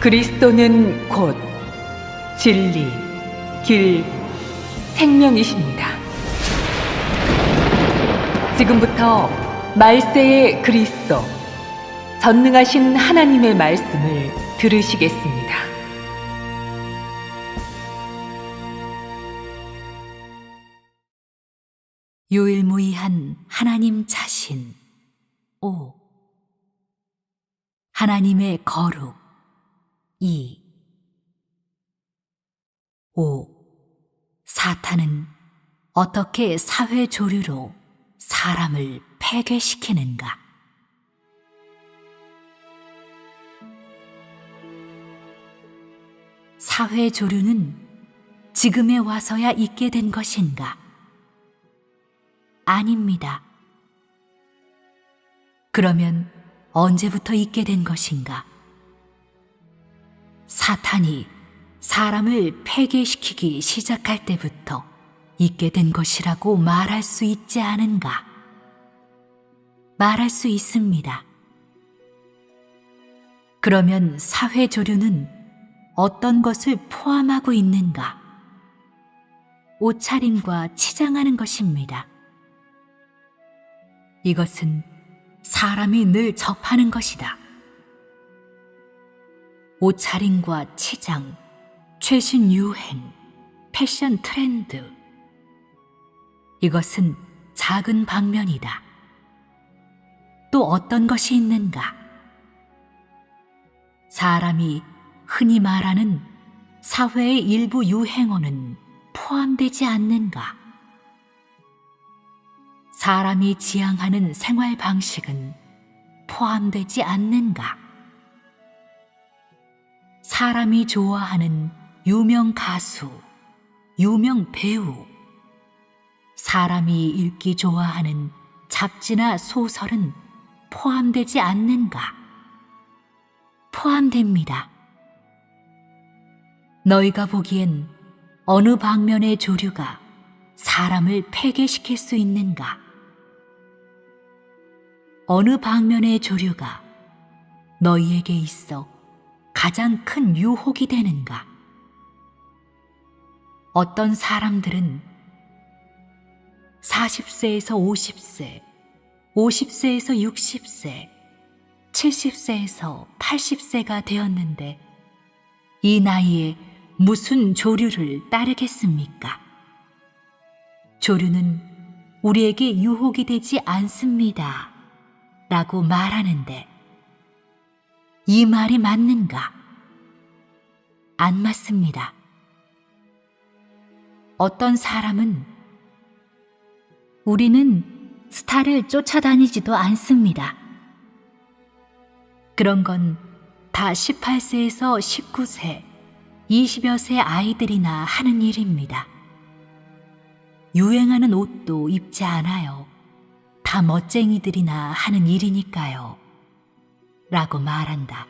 그리스도는 곧 진리, 길, 생명이십니다. 지금부터 말세의 그리스도, 전능하신 하나님의 말씀을 들으시겠습니다. 유일무이한 하나님 자신. 5. 하나님의 거룩. 2. 5. 사탄은 어떻게 사회 조류로 사람을 폐괴시키는가? 사회 조류는 지금에 와서야 있게 된 것인가? 아닙니다. 그러면 언제부터 있게 된 것인가? 사탄이 사람을 폐괴시키기 시작할 때부터 있게 된 것이라고 말할 수 있지 않은가? 말할 수 있습니다. 그러면 사회 조류는 어떤 것을 포함하고 있는가? 옷차림과 치장하는 것입니다. 이것은 사람이 늘 접하는 것이다. 옷차림과 치장, 최신 유행, 패션 트렌드. 이것은 작은 방면이다. 또 어떤 것이 있는가? 사람이 흔히 말하는 사회의 일부 유행어는 포함되지 않는가? 사람이 지향하는 생활 방식은 포함되지 않는가? 사람이 좋아하는 유명 가수, 유명 배우, 사람이 읽기 좋아하는 잡지나 소설은 포함되지 않는가? 포함됩니다. 너희가 보기엔 어느 방면의 조류가 사람을 폐괴시킬 수 있는가? 어느 방면의 조류가 너희에게 있어 가장 큰 유혹이 되는가? 어떤 사람들은 40세에서 50세, 50세에서 60세, 70세에서 80세가 되었는데 이 나이에 무슨 조류를 따르겠습니까? 조류는 우리에게 유혹이 되지 않습니다. 라고 말하는데 이 말이 맞는가? 안 맞습니다. 어떤 사람은 우리는 스타를 쫓아다니지도 않습니다. 그런 건 다 18세에서 19세, 20여 세 아이들이나 하는 일입니다. 유행하는 옷도 입지 않아요. 다 멋쟁이들이나 하는 일이니까요. 라고 말한다.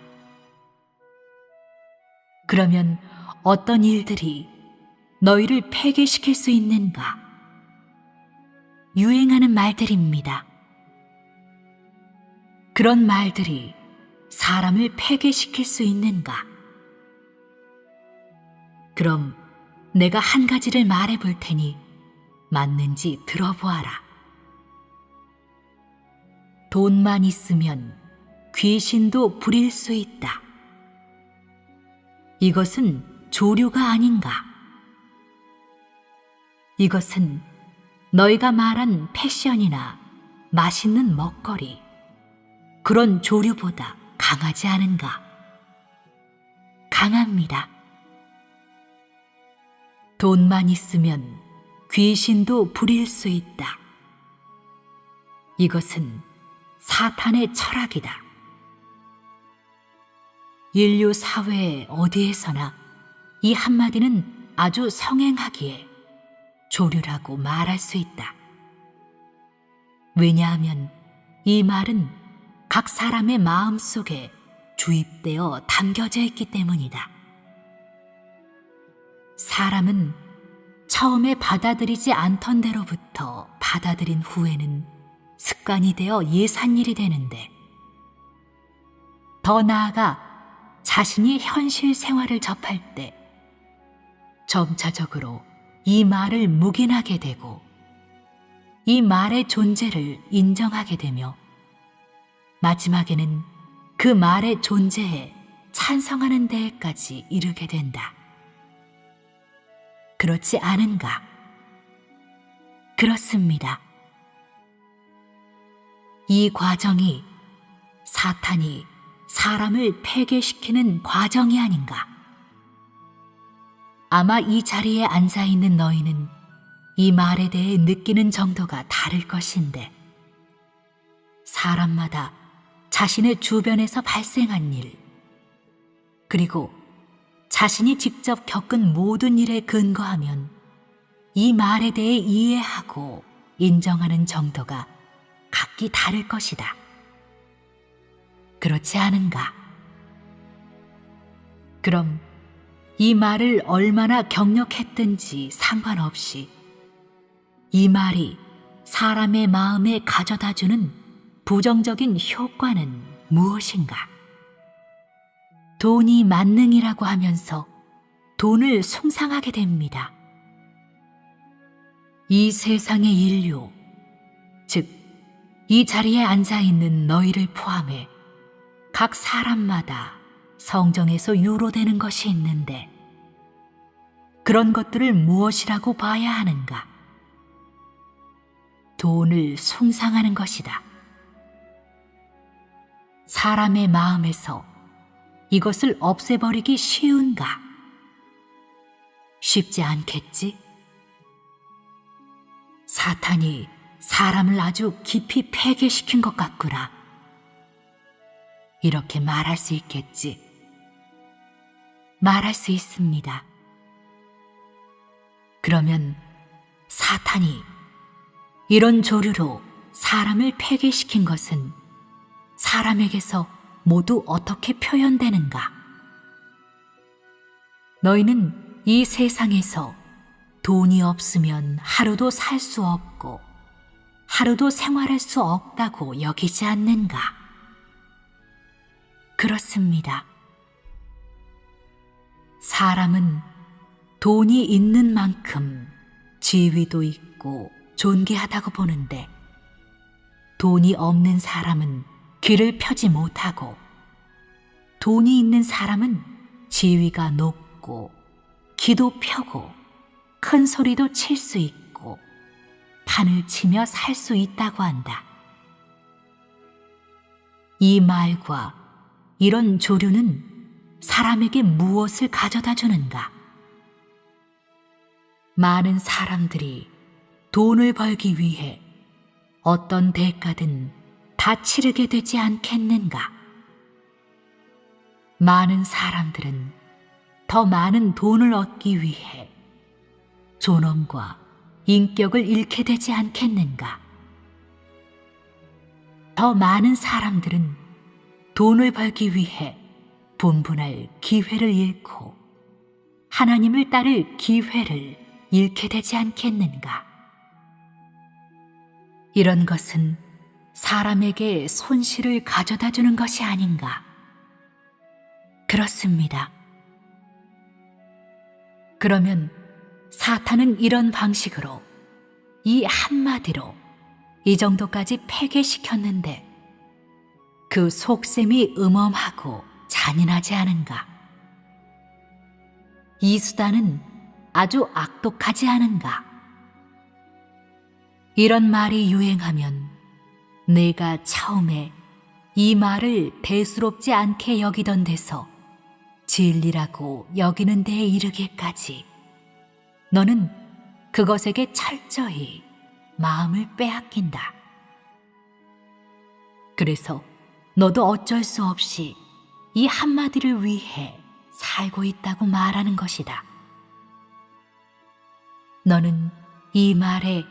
그러면 어떤 일들이 너희를 폐괴시킬 수 있는가? 유행하는 말들입니다. 그런 말들이 사람을 폐괴시킬 수 있는가? 그럼 내가 한 가지를 말해 볼 테니 맞는지 들어보아라. 돈만 있으면 귀신도 부릴 수 있다. 이것은 조류가 아닌가? 이것은 너희가 말한 패션이나 맛있는 먹거리, 그런 조류보다 강하지 않은가? 강합니다. 돈만 있으면 귀신도 부릴 수 있다. 이것은 사탄의 철학이다. 인류 사회의 어디에서나 이 한마디는 아주 성행하기에 조류라고 말할 수 있다. 왜냐하면 이 말은 각 사람의 마음 속에 주입되어 담겨져 있기 때문이다. 사람은 처음에 받아들이지 않던 대로부터 받아들인 후에는 습관이 되어 예산일이 되는데, 더 나아가 자신이 현실 생활을 접할 때 점차적으로 이 말을 묵인하게 되고 이 말의 존재를 인정하게 되며 마지막에는 그 말의 존재에 찬성하는 데에까지 이르게 된다. 그렇지 않은가? 그렇습니다. 이 과정이 사탄이 사람을 폐괴시키는 과정이 아닌가? 아마 이 자리에 앉아 있는 너희는 이 말에 대해 느끼는 정도가 다를 것인데, 사람마다 자신의 주변에서 발생한 일, 그리고 자신이 직접 겪은 모든 일에 근거하면 이 말에 대해 이해하고 인정하는 정도가 각기 다를 것이다. 그렇지 않은가? 그럼 이 말을 얼마나 경력했든지 상관없이 이 말이 사람의 마음에 가져다주는 부정적인 효과는 무엇인가? 돈이 만능이라고 하면서 돈을 숭상하게 됩니다. 이 세상의 인류, 즉, 이 자리에 앉아 있는 너희를 포함해 각 사람마다 성정에서 유로되는 것이 있는데, 그런 것들을 무엇이라고 봐야 하는가? 돈을 숭상하는 것이다. 사람의 마음에서 이것을 없애버리기 쉬운가? 쉽지 않겠지? 사탄이 사람을 아주 깊이 폐괴시킨 것 같구나. 이렇게 말할 수 있겠지. 말할 수 있습니다. 그러면 사탄이 이런 조류로 사람을 폐괴시킨 것은 사람에게서 모두 어떻게 표현되는가? 너희는 이 세상에서 돈이 없으면 하루도 살 수 없고 하루도 생활할 수 없다고 여기지 않는가? 그렇습니다. 사람은 돈이 있는 만큼 지위도 있고 존귀하다고 보는데, 돈이 없는 사람은 귀를 펴지 못하고 돈이 있는 사람은 지위가 높고 귀도 펴고 큰 소리도 칠 수 있고 판을 치며 살 수 있다고 한다. 이 말과 이런 조류는 사람에게 무엇을 가져다 주는가? 많은 사람들이 돈을 벌기 위해 어떤 대가든 다 치르게 되지 않겠는가? 많은 사람들은 더 많은 돈을 얻기 위해 존엄과 인격을 잃게 되지 않겠는가? 더 많은 사람들은 돈을 벌기 위해 분분할 기회를 잃고 하나님을 따를 기회를 잃게 되지 않겠는가? 이런 것은 사람에게 손실을 가져다 주는 것이 아닌가? 그렇습니다. 그러면 사탄은 이런 방식으로 이 한마디로 이 정도까지 폐괴시켰는데 그 속셈이 음험하고 잔인하지 않은가? 이 수단은 아주 악독하지 않은가? 이런 말이 유행하면 내가 처음에 이 말을 대수롭지 않게 여기던 데서 진리라고 여기는 데에 이르기까지 너는 그것에게 철저히 마음을 빼앗긴다. 그래서 너도 어쩔 수 없이 이 한마디를 위해 살고 있다고 말하는 것이다. 너는 이 말에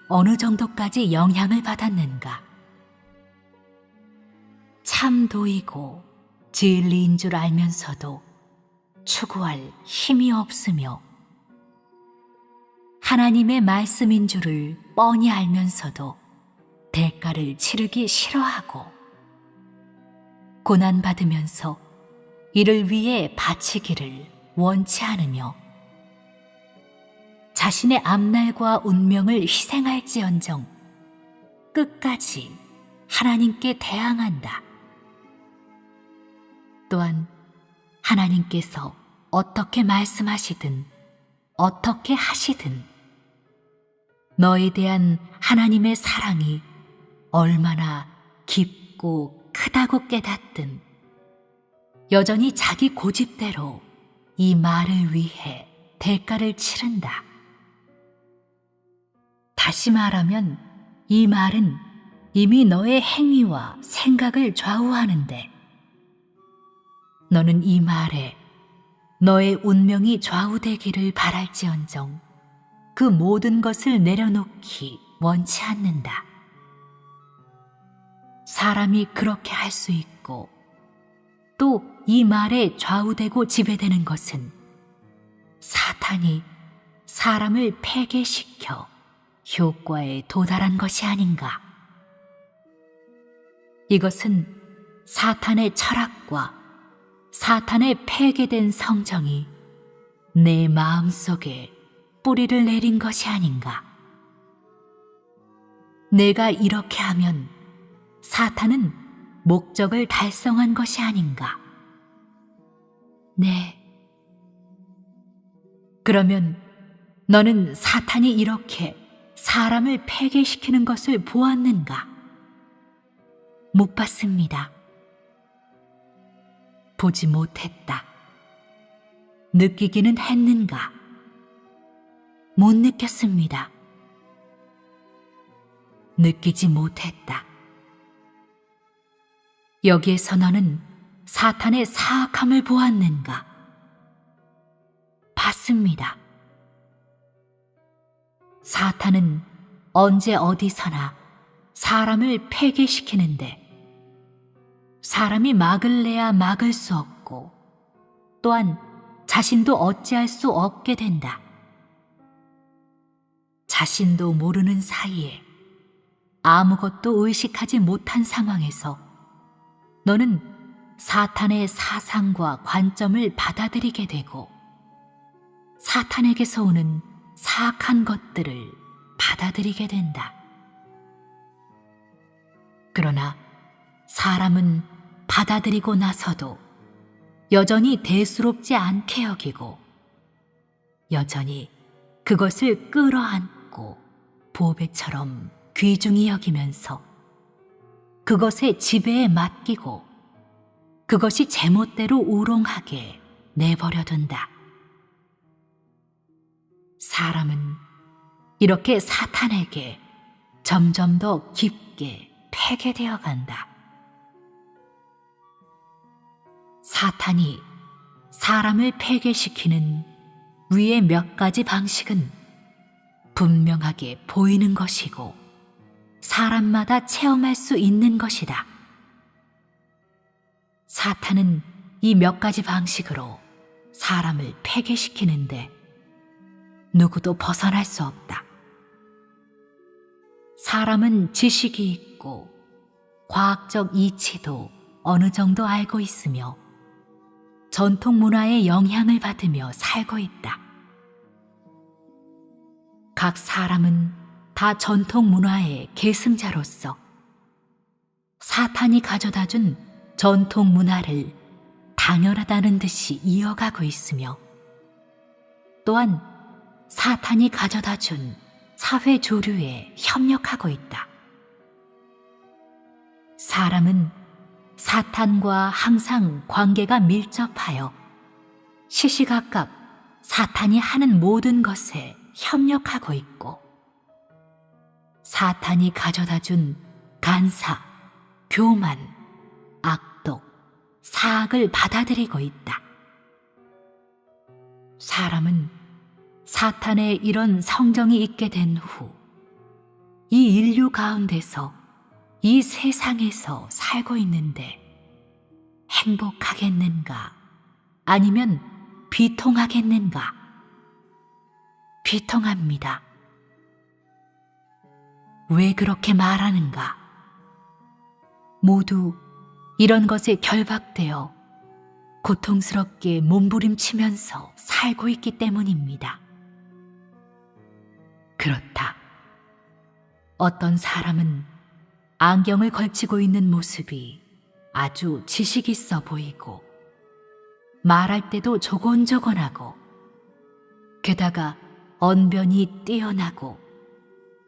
어느 정도까지 영향을 받았는가? 참도이고 진리인 줄 알면서도 추구할 힘이 없으며 하나님의 말씀인 줄을 뻔히 알면서도 대가를 치르기 싫어하고 고난받으면서 이를 위해 바치기를 원치 않으며 자신의 앞날과 운명을 희생할지언정 끝까지 하나님께 대항한다. 또한 하나님께서 어떻게 말씀하시든 어떻게 하시든 너에 대한 하나님의 사랑이 얼마나 깊고 크다고 깨닫든 여전히 자기 고집대로 이 말을 위해 대가를 치른다. 다시 말하면 이 말은 이미 너의 행위와 생각을 좌우하는데 너는 이 말에 너의 운명이 좌우되기를 바랄지언정 그 모든 것을 내려놓기 원치 않는다. 사람이 그렇게 할 수 있고 또 이 말에 좌우되고 지배되는 것은 사탄이 사람을 폐괴시켜 효과에 도달한 것이 아닌가. 이것은 사탄의 철학과 사탄의 폐괴된 성정이 내 마음속에 뿌리를 내린 것이 아닌가. 내가 이렇게 하면 사탄은 목적을 달성한 것이 아닌가. 네. 그러면 너는 사탄이 이렇게 사람을 폐괴시키는 것을 보았는가? 못 봤습니다. 보지 못했다. 느끼기는 했는가? 못 느꼈습니다. 느끼지 못했다. 여기에서 너는 사탄의 사악함을 보았는가? 봤습니다. 사탄은 언제 어디서나 사람을 폐괴시키는데 사람이 막을래야 막을 수 없고 또한 자신도 어찌할 수 없게 된다. 자신도 모르는 사이에 아무것도 의식하지 못한 상황에서 너는 사탄의 사상과 관점을 받아들이게 되고 사탄에게서 오는 사악한 것들을 받아들이게 된다. 그러나 사람은 받아들이고 나서도 여전히 대수롭지 않게 여기고 여전히 그것을 끌어안고 보배처럼 귀중히 여기면서 그것의 지배에 맡기고 그것이 제멋대로 우롱하게 내버려둔다. 사람은 이렇게 사탄에게 점점 더 깊게 폐괴되어 간다. 사탄이 사람을 폐괴시키는 위의 몇 가지 방식은 분명하게 보이는 것이고 사람마다 체험할 수 있는 것이다. 사탄은 이 몇 가지 방식으로 사람을 폐괴시키는데 누구도 벗어날 수 없다. 사람은 지식이 있고 과학적 이치도 어느 정도 알고 있으며 전통 문화의 영향을 받으며 살고 있다. 각 사람은 다 전통 문화의 계승자로서 사탄이 가져다 준 전통 문화를 당연하다는 듯이 이어가고 있으며 또한 사탄이 가져다 준 사회 조류에 협력하고 있다. 사람은 사탄과 항상 관계가 밀접하여 시시각각 사탄이 하는 모든 것에 협력하고 있고 사탄이 가져다 준 간사, 교만, 악독, 사악을 받아들이고 있다. 사람은 사탄의 이런 성정이 있게 된 후 이 인류 가운데서 이 세상에서 살고 있는데 행복하겠는가? 아니면 비통하겠는가? 비통합니다. 왜 그렇게 말하는가? 모두 이런 것에 결박되어 고통스럽게 몸부림치면서 살고 있기 때문입니다. 그렇다. 어떤 사람은 안경을 걸치고 있는 모습이 아주 지식 있어 보이고 말할 때도 조곤조곤하고 게다가 언변이 뛰어나고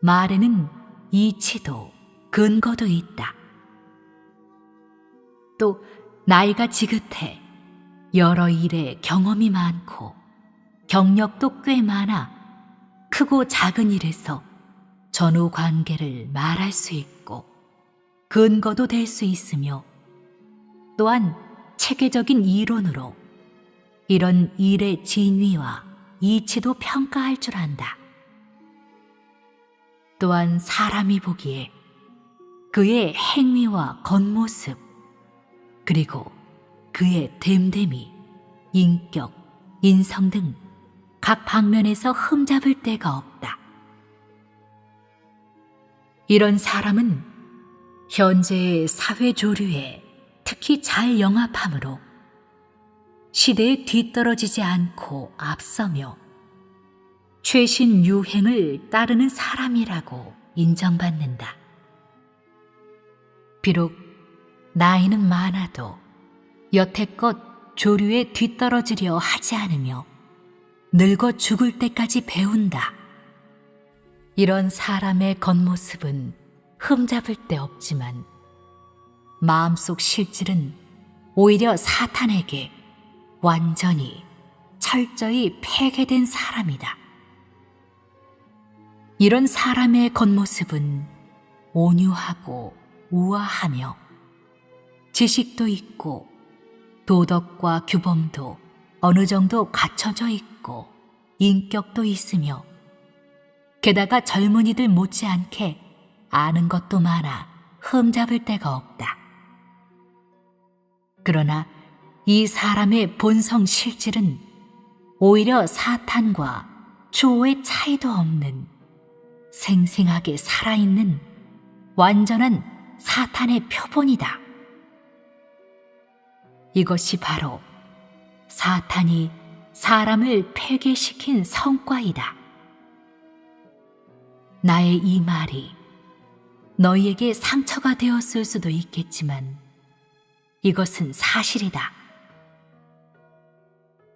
말에는 이치도 근거도 있다. 또 나이가 지긋해 여러 일에 경험이 많고 경력도 꽤 많아 크고 작은 일에서 전후 관계를 말할 수 있고 근거도 될 수 있으며 또한 체계적인 이론으로 이런 일의 진위와 이치도 평가할 줄 안다. 또한 사람이 보기에 그의 행위와 겉모습 그리고 그의 됨됨이, 인격, 인성 등 각 방면에서 흠잡을 데가 없다. 이런 사람은 현재의 사회 조류에 특히 잘 영합하므로 시대에 뒤떨어지지 않고 앞서며 최신 유행을 따르는 사람이라고 인정받는다. 비록 나이는 많아도 여태껏 조류에 뒤떨어지려 하지 않으며 늙어 죽을 때까지 배운다. 이런 사람의 겉모습은 흠잡을 데 없지만 마음속 실질은 오히려 사탄에게 완전히 철저히 폐괴된 사람이다. 이런 사람의 겉모습은 온유하고 우아하며 지식도 있고 도덕과 규범도 어느 정도 갖춰져 있고 인격도 있으며 게다가 젊은이들 못지않게 아는 것도 많아 흠잡을 데가 없다. 그러나 이 사람의 본성 실질은 오히려 사탄과 추호의 차이도 없는 생생하게 살아있는 완전한 사탄의 표본이다. 이것이 바로 사탄이 사람을 폐괴시킨 성과이다. 나의 이 말이 너희에게 상처가 되었을 수도 있겠지만 이것은 사실이다.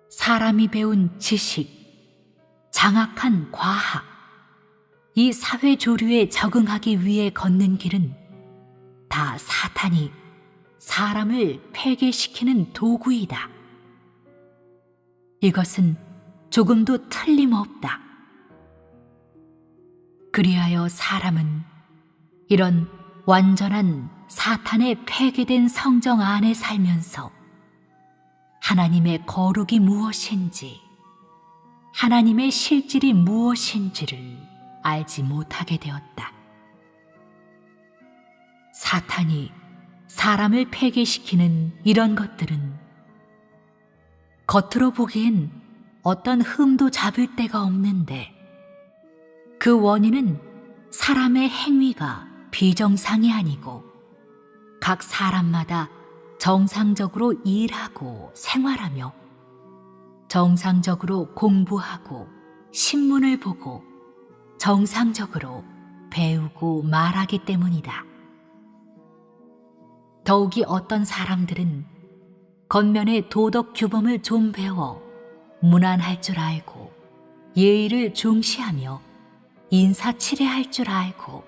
사람이 배운 지식, 장악한 과학, 이 사회 조류에 적응하기 위해 걷는 길은 다 사탄이 사람을 폐괴시키는 도구이다. 이것은 조금도 틀림없다. 그리하여 사람은 이런 완전한 사탄의 폐괴된 성정 안에 살면서 하나님의 거룩이 무엇인지, 하나님의 실질이 무엇인지를 알지 못하게 되었다. 사탄이 사람을 폐괴시키는 이런 것들은 겉으로 보기엔 어떤 흠도 잡을 데가 없는데 그 원인은 사람의 행위가 비정상이 아니고 각 사람마다 정상적으로 일하고 생활하며 정상적으로 공부하고 신문을 보고 정상적으로 배우고 말하기 때문이다. 더욱이 어떤 사람들은 겉면의 도덕 규범을 좀 배워 문안할 줄 알고 예의를 중시하며 인사치레할 줄 알고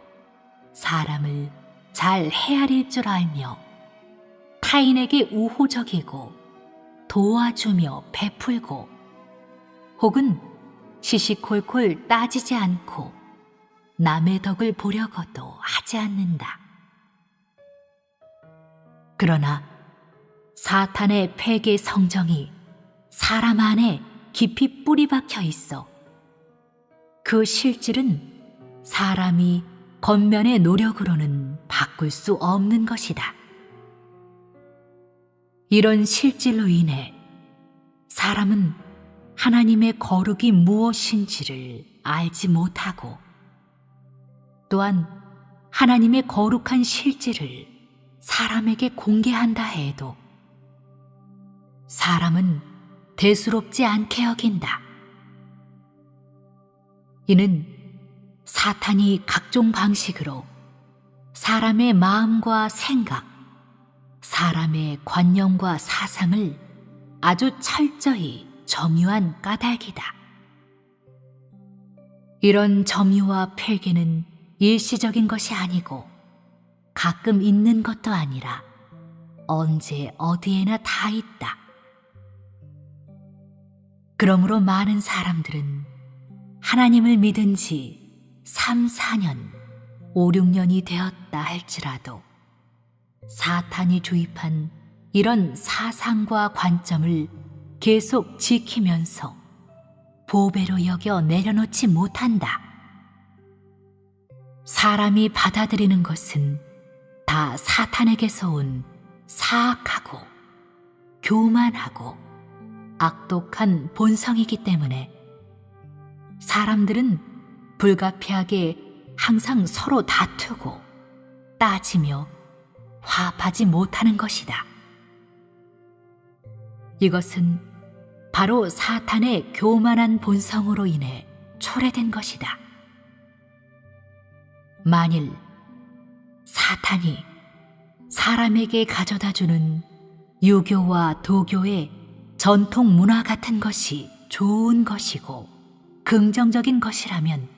사람을 잘 헤아릴 줄 알며 타인에게 우호적이고 도와주며 베풀고 혹은 시시콜콜 따지지 않고 남의 덕을 보려고도 하지 않는다. 그러나 사탄의 폐괴 성정이 사람 안에 깊이 뿌리 박혀 있어 그 실질은 사람이 겉면의 노력으로는 바꿀 수 없는 것이다. 이런 실질로 인해 사람은 하나님의 거룩이 무엇인지를 알지 못하고 또한 하나님의 거룩한 실질을 사람에게 공개한다 해도 사람은 대수롭지 않게 여긴다. 이는 사탄이 각종 방식으로 사람의 마음과 생각, 사람의 관념과 사상을 아주 철저히 점유한 까닭이다. 이런 점유와 폐기는 일시적인 것이 아니고 가끔 있는 것도 아니라 언제 어디에나 다 있다. 그러므로 많은 사람들은 하나님을 믿은 지 3, 4년, 5, 6년이 되었다 할지라도 사탄이 주입한 이런 사상과 관점을 계속 지키면서 보배로 여겨 내려놓지 못한다. 사람이 받아들이는 것은 다 사탄에게서 온 사악하고 교만하고 악독한 본성이기 때문에 사람들은 불가피하게 항상 서로 다투고 따지며 화합하지 못하는 것이다. 이것은 바로 사탄의 교만한 본성으로 인해 초래된 것이다. 만일 사탄이 사람에게 가져다주는 유교와 도교의 전통 문화 같은 것이 좋은 것이고 긍정적인 것이라면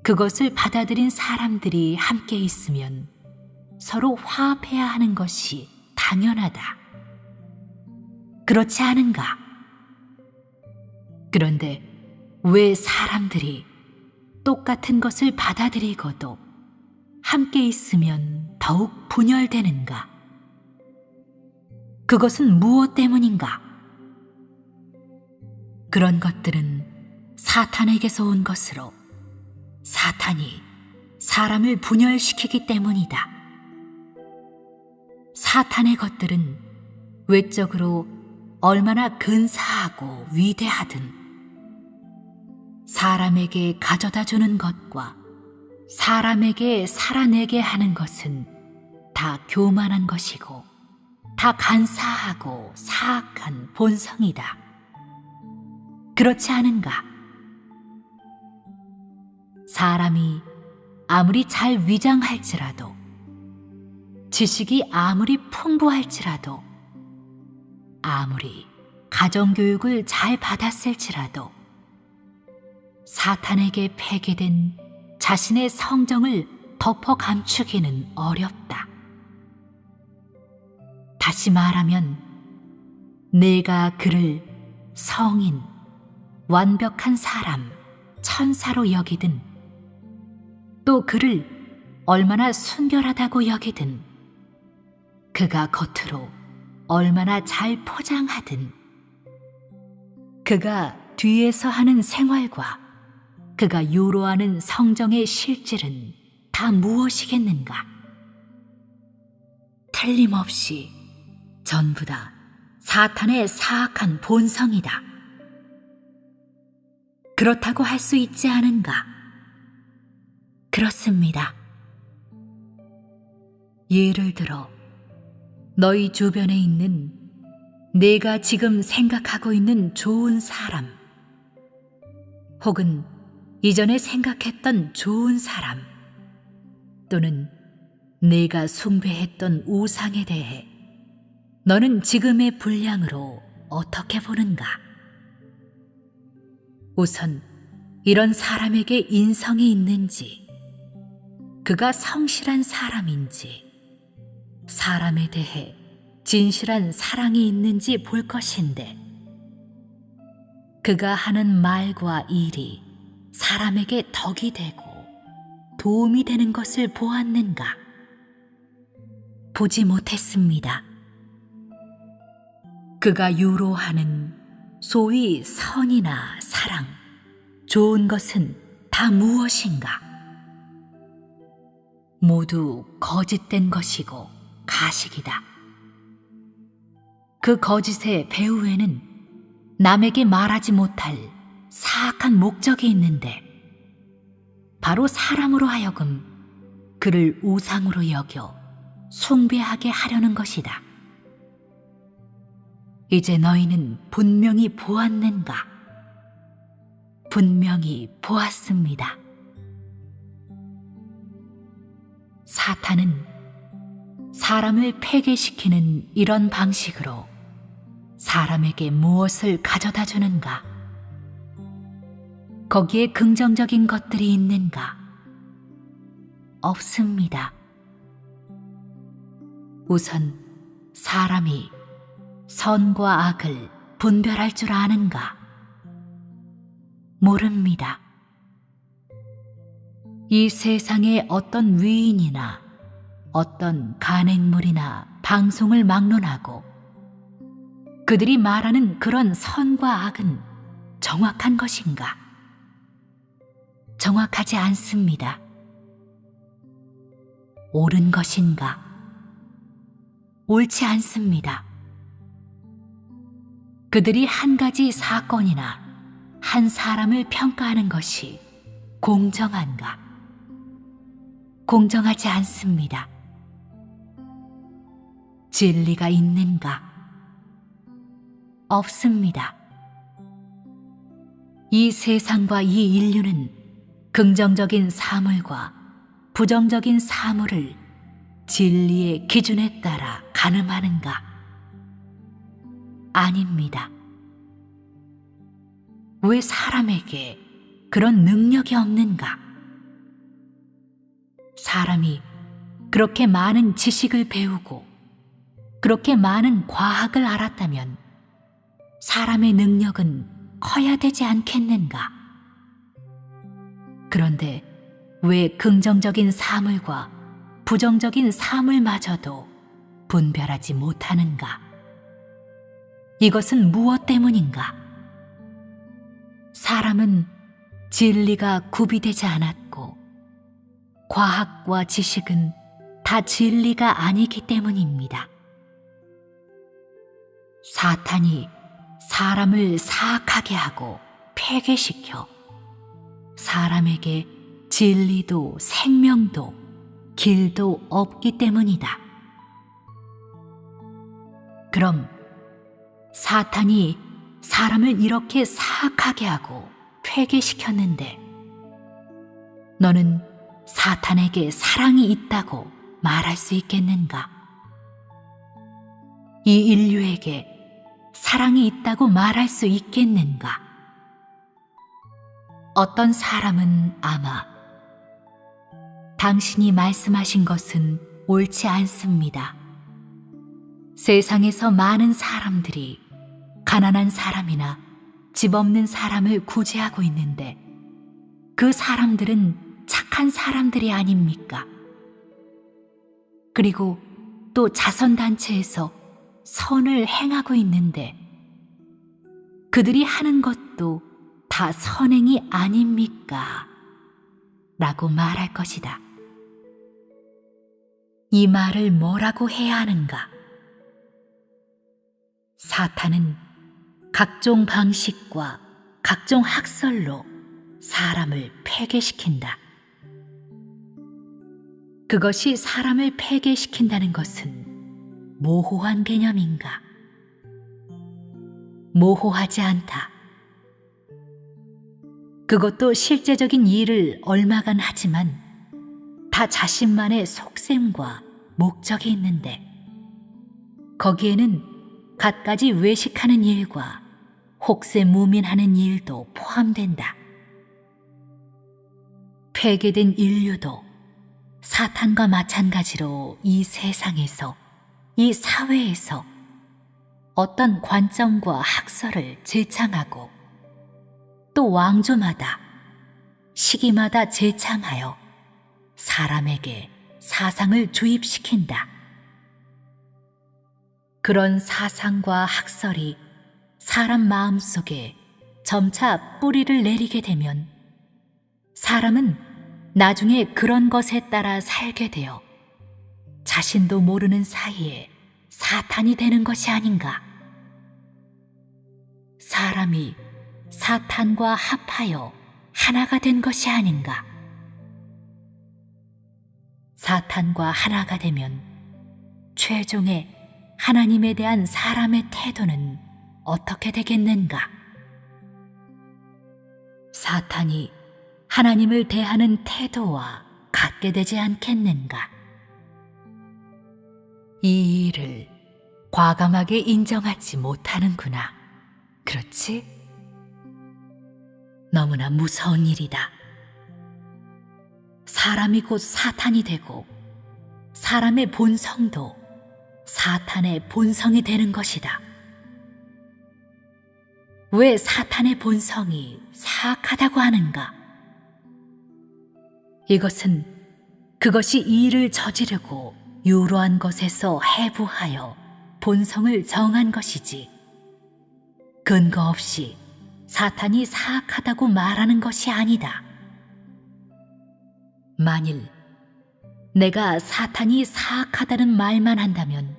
그것을 받아들인 사람들이 함께 있으면 서로 화합해야 하는 것이 당연하다. 그렇지 않은가? 그런데 왜 사람들이 똑같은 것을 받아들이고도 함께 있으면 더욱 분열되는가? 그것은 무엇 때문인가? 그런 것들은 사탄에게서 온 것으로 사탄이 사람을 분열시키기 때문이다. 사탄의 것들은 외적으로 얼마나 근사하고 위대하든 사람에게 가져다 주는 것과 사람에게 살아내게 하는 것은 다 교만한 것이고 다 간사하고 사악한 본성이다. 그렇지 않은가? 사람이 아무리 잘 위장할지라도 지식이 아무리 풍부할지라도 아무리 가정교육을 잘 받았을지라도 사탄에게 폐기된 자신의 성정을 덮어 감추기는 어렵다. 다시 말하면 내가 그를 성인, 완벽한 사람, 천사로 여기든 또 그를 얼마나 순결하다고 여기든 그가 겉으로 얼마나 잘 포장하든 그가 뒤에서 하는 생활과 그가 유로하는 성정의 실질은 다 무엇이겠는가? 틀림없이 전부 다 사탄의 사악한 본성이다. 그렇다고 할 수 있지 않은가? 그렇습니다. 예를 들어 너희 주변에 있는 내가 지금 생각하고 있는 좋은 사람 혹은 이전에 생각했던 좋은 사람 또는 내가 숭배했던 우상에 대해 너는 지금의 분량으로 어떻게 보는가? 우선 이런 사람에게 인성이 있는지, 그가 성실한 사람인지, 사람에 대해 진실한 사랑이 있는지 볼 것인데, 그가 하는 말과 일이 사람에게 덕이 되고 도움이 되는 것을 보았는가? 보지 못했습니다. 그가 유로하는 소위 선이나 사랑, 좋은 것은 다 무엇인가? 모두 거짓된 것이고 가식이다. 그 거짓의 배후에는 남에게 말하지 못할 사악한 목적이 있는데 바로 사람으로 하여금 그를 우상으로 여겨 숭배하게 하려는 것이다. 이제 너희는 분명히 보았는가? 분명히 보았습니다. 사탄은 사람을 폐괴시키는 이런 방식으로 사람에게 무엇을 가져다 주는가? 거기에 긍정적인 것들이 있는가? 없습니다. 우선 사람이 선과 악을 분별할 줄 아는가? 모릅니다. 이 세상의 어떤 위인이나 어떤 간행물이나 방송을 막론하고 그들이 말하는 그런 선과 악은 정확한 것인가? 정확하지 않습니다. 옳은 것인가? 옳지 않습니다. 그들이 한 가지 사건이나 한 사람을 평가하는 것이 공정한가? 공정하지 않습니다. 진리가 있는가? 없습니다. 이 세상과 이 인류는 긍정적인 사물과 부정적인 사물을 진리의 기준에 따라 가늠하는가? 아닙니다. 왜 사람에게 그런 능력이 없는가? 사람이 그렇게 많은 지식을 배우고 그렇게 많은 과학을 알았다면 사람의 능력은 커야 되지 않겠는가? 그런데 왜 긍정적인 사물과 부정적인 사물마저도 분별하지 못하는가? 이것은 무엇 때문인가? 사람은 진리가 구비되지 않았고 과학과 지식은 다 진리가 아니기 때문입니다. 사탄이 사람을 사악하게 하고 폐괴시켜 사람에게 진리도 생명도 길도 없기 때문이다. 그럼 사탄이 사람을 이렇게 사악하게 하고 폐괴시켰는데 너는 사탄에게 사랑이 있다고 말할 수 있겠는가? 이 인류에게 사랑이 있다고 말할 수 있겠는가? 어떤 사람은 아마 당신이 말씀하신 것은 옳지 않습니다. 세상에서 많은 사람들이 가난한 사람이나 집 없는 사람을 구제하고 있는데 그 사람들은 착한 사람들이 아닙니까? 그리고 또 자선단체에서 선을 행하고 있는데 그들이 하는 것도 다 선행이 아닙니까? 라고 말할 것이다. 이 말을 뭐라고 해야 하는가? 사탄은 각종 방식과 각종 학설로 사람을 폐괴시킨다. 그것이 사람을 폐괴시킨다는 것은 모호한 개념인가? 모호하지 않다. 그것도 실제적인 일을 얼마간 하지만 다 자신만의 속셈과 목적이 있는데 거기에는 갖가지 외식하는 일과 혹세무민하는 일도 포함된다. 폐괴된 인류도 사탄과 마찬가지로 이 세상에서, 이 사회에서 어떤 관점과 학설을 제창하고 또 왕조마다 시기마다 제창하여 사람에게 사상을 주입시킨다. 그런 사상과 학설이 사람 마음속에 점차 뿌리를 내리게 되면 사람은 나중에 그런 것에 따라 살게 되어 자신도 모르는 사이에 사탄이 되는 것이 아닌가? 사람이 사탄과 합하여 하나가 된 것이 아닌가? 사탄과 하나가 되면 최종에 하나님에 대한 사람의 태도는 어떻게 되겠는가? 사탄이 하나님을 대하는 태도와 같게 되지 않겠는가? 이 일을 과감하게 인정하지 못하는구나. 그렇지? 너무나 무서운 일이다. 사람이 곧 사탄이 되고 사람의 본성도 사탄의 본성이 되는 것이다. 왜 사탄의 본성이 사악하다고 하는가? 이것은 그것이 이 일을 저지르고 유로한 것에서 해부하여 본성을 정한 것이지, 근거 없이 사탄이 사악하다고 말하는 것이 아니다. 만일 내가 사탄이 사악하다는 말만 한다면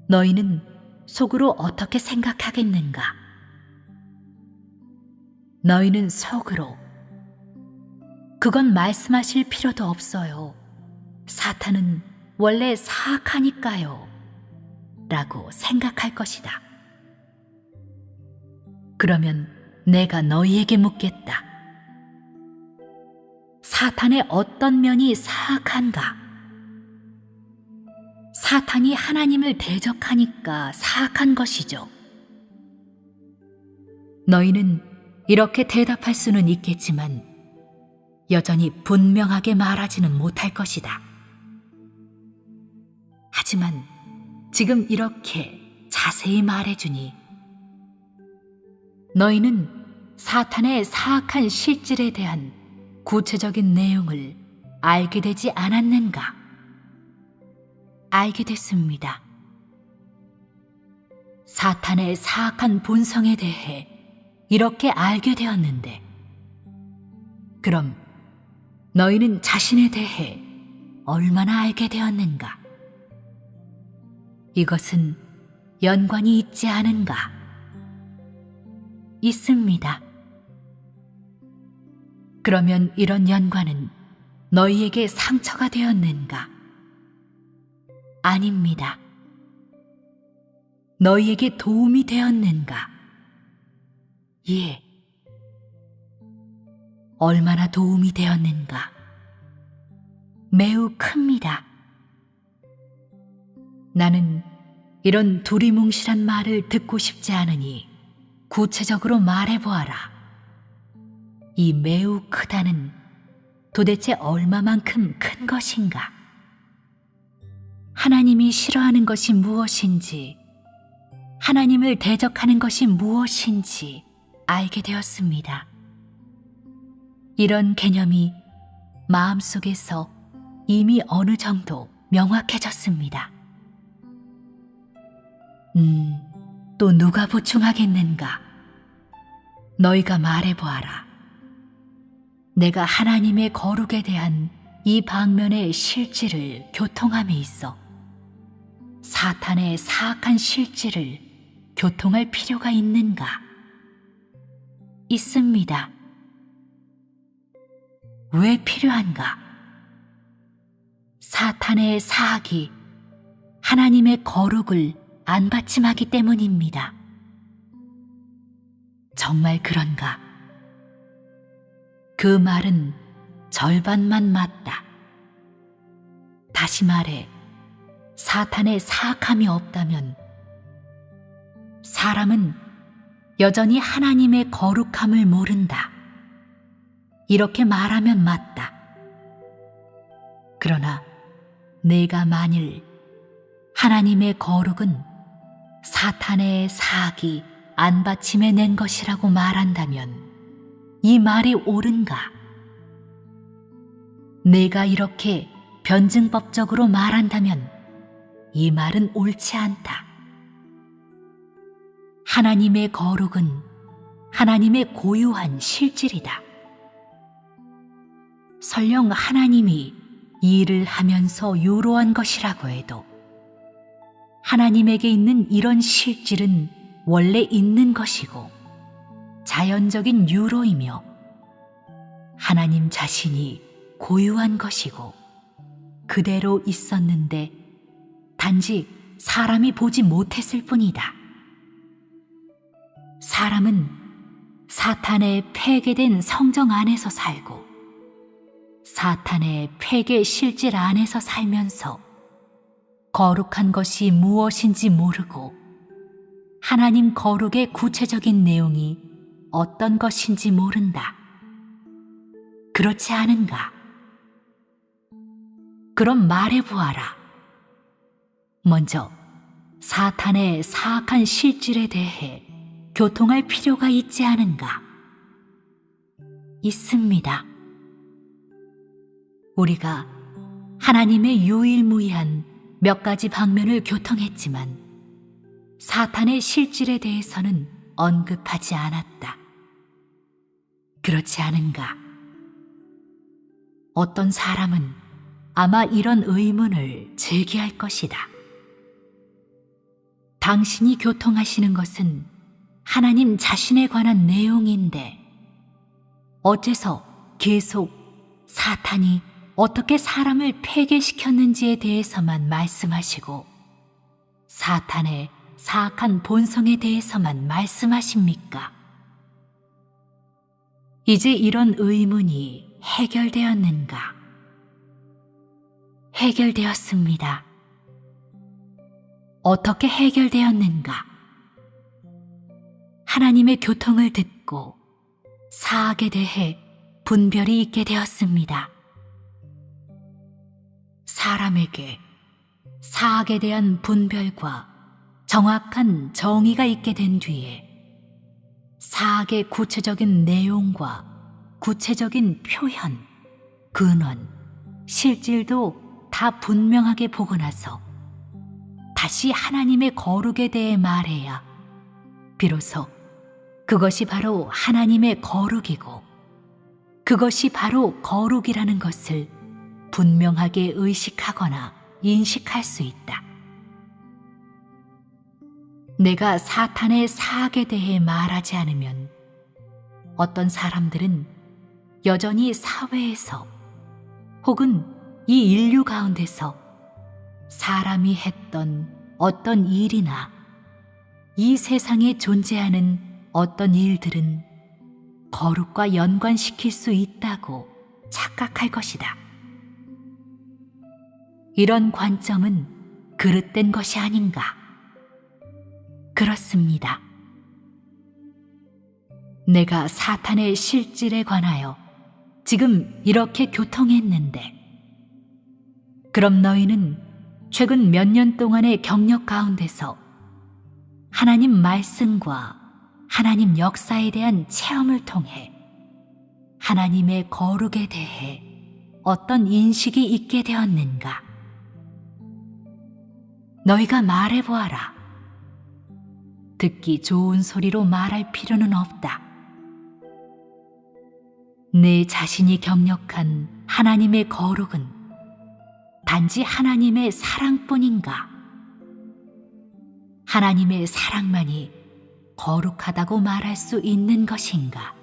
너희는 속으로 어떻게 생각하겠는가? 너희는 속으로 그건 말씀하실 필요도 없어요. 사탄은 원래 사악하니까요. 라고 생각할 것이다. 그러면 내가 너희에게 묻겠다. 사탄의 어떤 면이 사악한가? 사탄이 하나님을 대적하니까 사악한 것이죠. 너희는 이렇게 대답할 수는 있겠지만 여전히 분명하게 말하지는 못할 것이다. 하지만 지금 이렇게 자세히 말해주니 너희는 사탄의 사악한 실질에 대한 구체적인 내용을 알게 되지 않았는가? 알게 됐습니다. 사탄의 사악한 본성에 대해 이렇게 알게 되었는데, 그럼 너희는 자신에 대해 얼마나 알게 되었는가? 이것은 연관이 있지 않은가? 있습니다. 그러면 이런 연관은 너희에게 상처가 되었는가? 아닙니다. 너희에게 도움이 되었는가? 예. 얼마나 도움이 되었는가? 매우 큽니다. 나는 이런 두리뭉실한 말을 듣고 싶지 않으니 구체적으로 말해보아라. 이 매우 크다는 도대체 얼마만큼 큰 것인가? 하나님이 싫어하는 것이 무엇인지, 하나님을 대적하는 것이 무엇인지 알게 되었습니다. 이런 개념이 마음속에서 이미 어느 정도 명확해졌습니다. 또 누가 보충하겠는가? 너희가 말해보아라. 내가 하나님의 거룩에 대한 이 방면의 실질을 교통함에 있어 사탄의 사악한 실질을 교통할 필요가 있는가? 있습니다. 왜 필요한가? 사탄의 사악이 하나님의 거룩을 안 받침하기 때문입니다. 정말 그런가? 그 말은 절반만 맞다. 다시 말해, 사탄의 사악함이 없다면 사람은 여전히 하나님의 거룩함을 모른다. 이렇게 말하면 맞다. 그러나 내가 만일 하나님의 거룩은 사탄의 사악이 안 받침해 낸 것이라고 말한다면 이 말이 옳은가? 내가 이렇게 변증법적으로 말한다면 이 말은 옳지 않다. 하나님의 거룩은 하나님의 고유한 실질이다. 설령 하나님이 이 일을 하면서 요로한 것이라고 해도 하나님에게 있는 이런 실질은 원래 있는 것이고 자연적인 유로이며 하나님 자신이 고유한 것이고 그대로 있었는데 단지 사람이 보지 못했을 뿐이다. 사람은 사탄의 폐괴된 성정 안에서 살고 사탄의 폐괴 실질 안에서 살면서 거룩한 것이 무엇인지 모르고 하나님 거룩의 구체적인 내용이 어떤 것인지 모른다. 그렇지 않은가? 그럼 말해보아라. 먼저 사탄의 사악한 실질에 대해 교통할 필요가 있지 않은가? 있습니다. 우리가 하나님의 유일무이한 몇 가지 방면을 교통했지만 사탄의 실질에 대해서는 언급하지 않았다. 그렇지 않은가? 어떤 사람은 아마 이런 의문을 제기할 것이다. 당신이 교통하시는 것은 하나님 자신에 관한 내용인데 어째서 계속 사탄이 어떻게 사람을 폐괴시켰는지에 대해서만 말씀하시고 사탄의 사악한 본성에 대해서만 말씀하십니까? 이제 이런 의문이 해결되었는가? 해결되었습니다. 어떻게 해결되었는가? 하나님의 교통을 듣고 사악에 대해 분별이 있게 되었습니다. 사람에게 사악에 대한 분별과 정확한 정의가 있게 된 뒤에 사악의 구체적인 내용과 구체적인 표현, 근원, 실질도 다 분명하게 보고 나서 다시 하나님의 거룩에 대해 말해야 비로소 그것이 바로 하나님의 거룩이고 그것이 바로 거룩이라는 것을 분명하게 의식하거나 인식할 수 있다. 내가 사탄의 사악에 대해 말하지 않으면 어떤 사람들은 여전히 사회에서 혹은 이 인류 가운데서 사람이 했던 어떤 일이나 이 세상에 존재하는 어떤 일들은 거룩과 연관시킬 수 있다고 착각할 것이다. 이런 관점은 그릇된 것이 아닌가? 그렇습니다. 내가 사탄의 실질에 관하여 지금 이렇게 교통했는데 그럼 너희는 최근 몇 년 동안의 경력 가운데서 하나님 말씀과 하나님 역사에 대한 체험을 통해 하나님의 거룩에 대해 어떤 인식이 있게 되었는가? 너희가 말해보아라. 듣기 좋은 소리로 말할 필요는 없다. 내 자신이 경력한 하나님의 거룩은 단지 하나님의 사랑뿐인가? 하나님의 사랑만이 거룩하다고 말할 수 있는 것인가?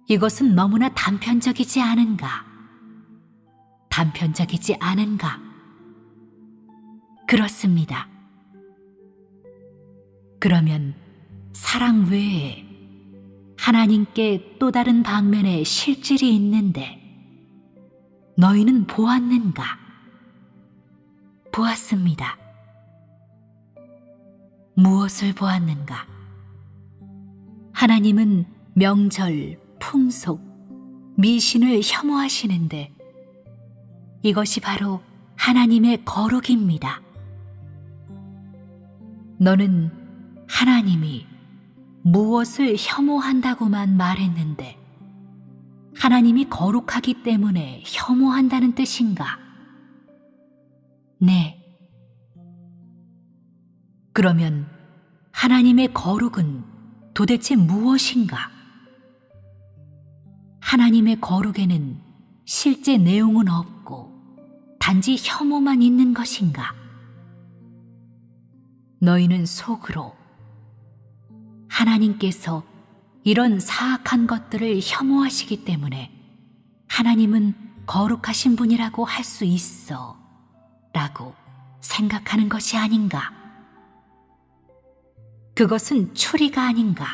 이것은 너무나 단편적이지 않은가? 단편적이지 않은가? 그렇습니다. 그러면 사랑 외에 하나님께 또 다른 방면의 실질이 있는데 너희는 보았는가? 보았습니다. 무엇을 보았는가? 하나님은 명절, 풍속, 미신을 혐오하시는데 이것이 바로 하나님의 거룩입니다. 너는 하나님이 무엇을 혐오한다고만 말했는데 하나님이 거룩하기 때문에 혐오한다는 뜻인가? 네. 그러면 하나님의 거룩은 도대체 무엇인가? 하나님의 거룩에는 실제 내용은 없고 단지 혐오만 있는 것인가? 너희는 속으로 하나님께서 이런 사악한 것들을 혐오하시기 때문에 하나님은 거룩하신 분이라고 할 수 있어 라고 생각하는 것이 아닌가? 그것은 추리가 아닌가?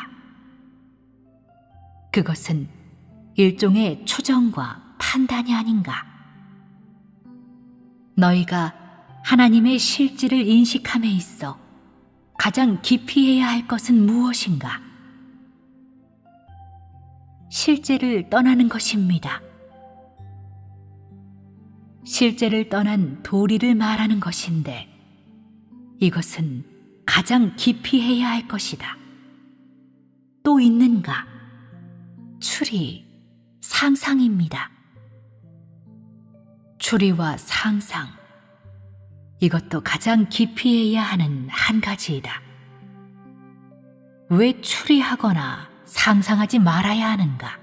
그것은 일종의 추정과 판단이 아닌가? 너희가 하나님의 실질을 인식함에 있어 가장 깊이 해야 할 것은 무엇인가? 실제를 떠나는 것입니다. 실제를 떠난 도리를 말하는 것인데 이것은 가장 깊이 해야 할 것이다. 또 있는가? 추리, 상상입니다. 추리와 상상, 이것도 가장 깊이 해야 하는 한 가지이다. 왜 추리하거나 상상하지 말아야 하는가?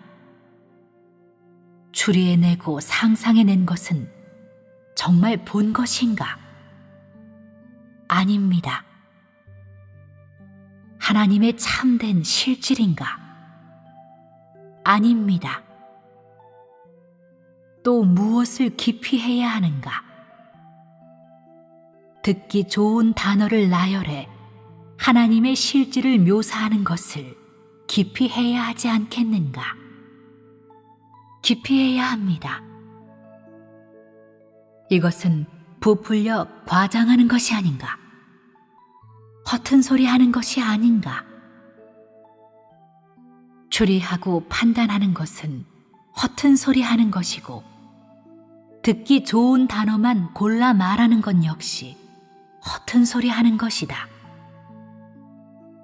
추리해내고 상상해낸 것은 정말 본 것인가? 아닙니다. 하나님의 참된 실질인가? 아닙니다. 또 무엇을 깊이 해야 하는가? 듣기 좋은 단어를 나열해 하나님의 실질을 묘사하는 것을 깊이 해야 하지 않겠는가? 깊이 해야 합니다. 이것은 부풀려 과장하는 것이 아닌가? 허튼 소리 하는 것이 아닌가? 추리하고 판단하는 것은 허튼 소리 하는 것이고 듣기 좋은 단어만 골라 말하는 것 역시 허튼 소리 하는 것이다.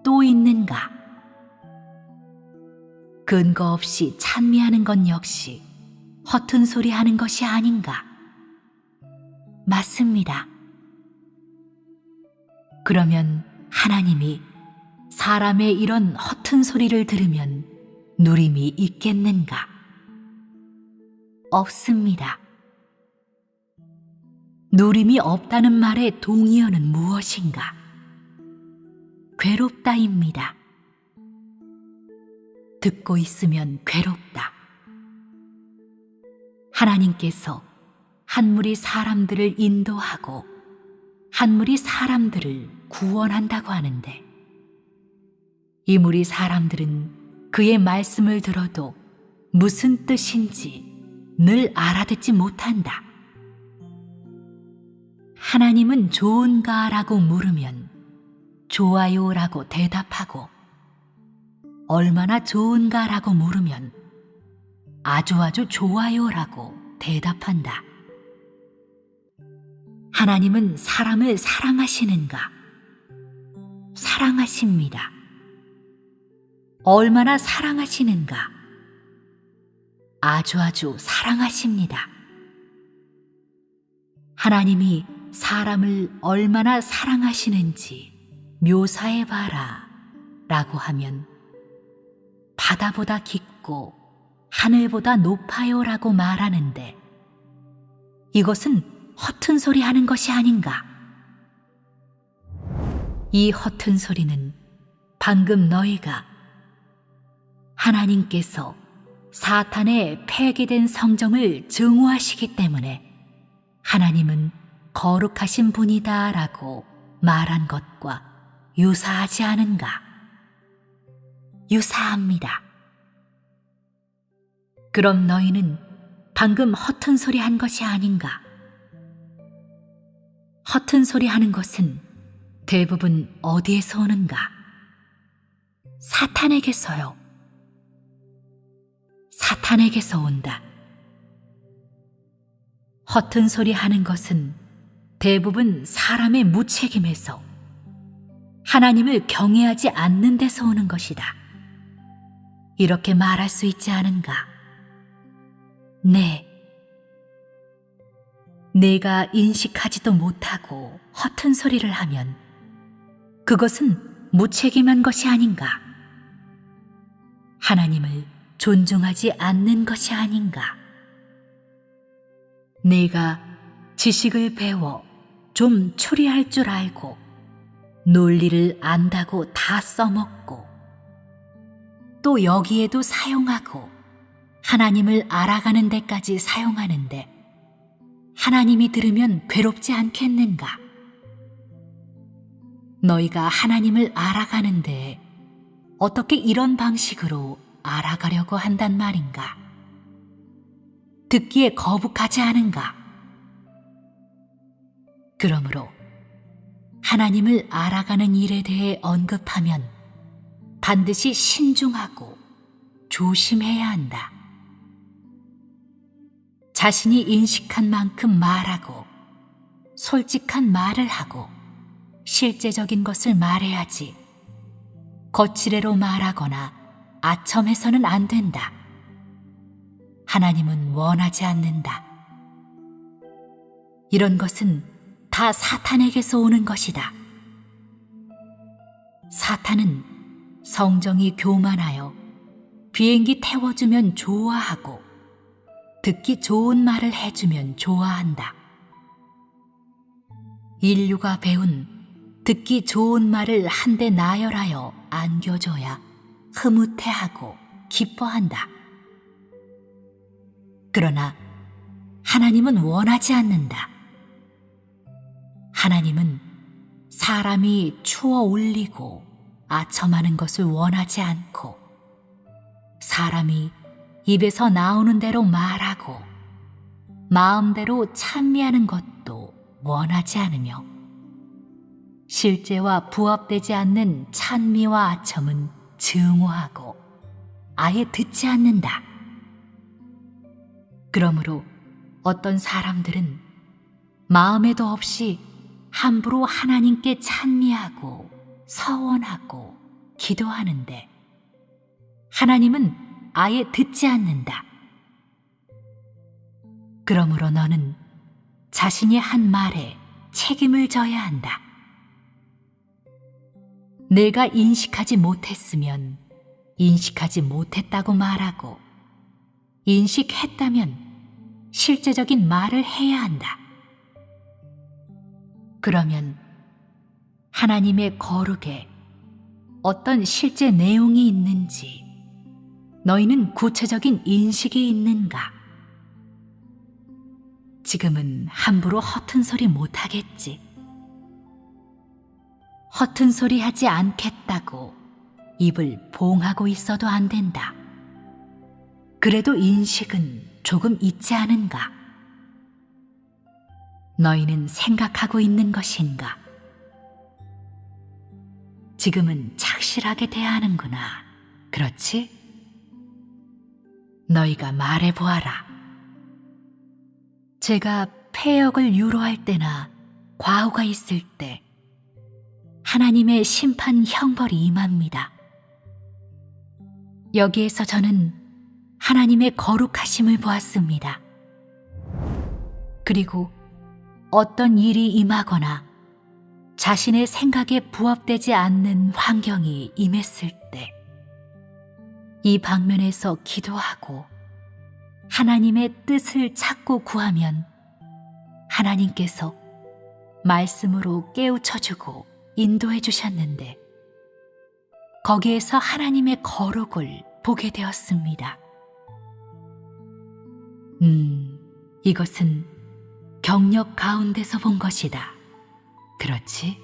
또 있는가? 근거 없이 찬미하는 것 역시 허튼 소리 하는 것이 아닌가? 맞습니다. 그러면 하나님이 사람의 이런 허튼 소리를 들으면 누림이 있겠는가? 없습니다. 누림이 없다는 말의 동의어는 무엇인가? 괴롭다입니다. 듣고 있으면 괴롭다. 하나님께서 한 무리 사람들을 인도하고 한 무리 사람들을 구원한다고 하는데 이 무리 사람들은 그의 말씀을 들어도 무슨 뜻인지 늘 알아듣지 못한다. 하나님은 좋은가라고 물으면 좋아요라고 대답하고 얼마나 좋은가라고 물으면 아주 좋아요라고 대답한다. 하나님은 사람을 사랑하시는가? 사랑하십니다. 얼마나 사랑하시는가? 아주 사랑하십니다. 하나님이 사람을 얼마나 사랑하시는지 묘사해봐라 라고 하면 바다보다 깊고 하늘보다 높아요 라고 말하는데 이것은 허튼 소리 하는 것이 아닌가? 이 허튼 소리는 방금 너희가 하나님께서 사탄의 폐기된 성정을 증오하시기 때문에 하나님은 거룩하신 분이다 라고 말한 것과 유사하지 않은가? 유사합니다. 그럼 너희는 방금 허튼 소리 한 것이 아닌가? 허튼 소리 하는 것은 대부분 어디에서 오는가? 사탄에게서요. 사탄에게서 온다. 허튼 소리 하는 것은 대부분 사람의 무책임에서 하나님을 경외하지 않는 데서 오는 것이다. 이렇게 말할 수 있지 않은가? 네. 내가 인식하지도 못하고 허튼 소리를 하면 그것은 무책임한 것이 아닌가? 하나님을 존중하지 않는 것이 아닌가? 내가 지식을 배워 좀 추리할 줄 알고 논리를 안다고 다 써먹고 또 여기에도 사용하고 하나님을 알아가는 데까지 사용하는데 하나님이 들으면 괴롭지 않겠는가? 너희가 하나님을 알아가는데 어떻게 이런 방식으로 알아가려고 한단 말인가? 듣기에 거북하지 않은가? 그러므로 하나님을 알아가는 일에 대해 언급하면 반드시 신중하고 조심해야 한다. 자신이 인식한 만큼 말하고 솔직한 말을 하고 실제적인 것을 말해야지 거칠애로 말하거나 아첨해서는 안 된다. 하나님은 원하지 않는다. 이런 것은 다 사탄에게서 오는 것이다. 사탄은 성정이 교만하여 비행기 태워주면 좋아하고 듣기 좋은 말을 해주면 좋아한다. 인류가 배운 듣기 좋은 말을 한데 나열하여 안겨줘야 흐뭇해하고 기뻐한다. 그러나 하나님은 원하지 않는다. 하나님은 사람이 추어 올리고 아첨하는 것을 원하지 않고 사람이 입에서 나오는 대로 말하고 마음대로 찬미하는 것도 원하지 않으며 실제와 부합되지 않는 찬미와 아첨은 증오하고 아예 듣지 않는다. 그러므로 어떤 사람들은 마음에도 없이 함부로 하나님께 찬미하고 서원하고 기도하는데 하나님은 아예 듣지 않는다. 그러므로 너는 자신이 한 말에 책임을 져야 한다. 내가 인식하지 못했으면 인식하지 못했다고 말하고 인식했다면 실제적인 말을 해야 한다. 그러면 하나님의 거룩에 어떤 실제 내용이 있는지 너희는 구체적인 인식이 있는가? 지금은 함부로 허튼 소리 못하겠지. 허튼 소리 하지 않겠다고 입을 봉하고 있어도 안 된다. 그래도 인식은 조금 있지 않은가? 너희는 생각하고 있는 것인가? 지금은 착실하게 대하는구나. 그렇지? 너희가 말해보아라. 제가 폐역을 유로할 때나 과오가 있을 때 하나님의 심판 형벌이 임합니다. 여기에서 저는 하나님의 거룩하심을 보았습니다. 그리고 어떤 일이 임하거나 자신의 생각에 부합되지 않는 환경이 임했을 때 이 방면에서 기도하고 하나님의 뜻을 찾고 구하면 하나님께서 말씀으로 깨우쳐주고 인도해 주셨는데 거기에서 하나님의 거룩을 보게 되었습니다. 이것은 경력 가운데서 본 것이다. 그렇지?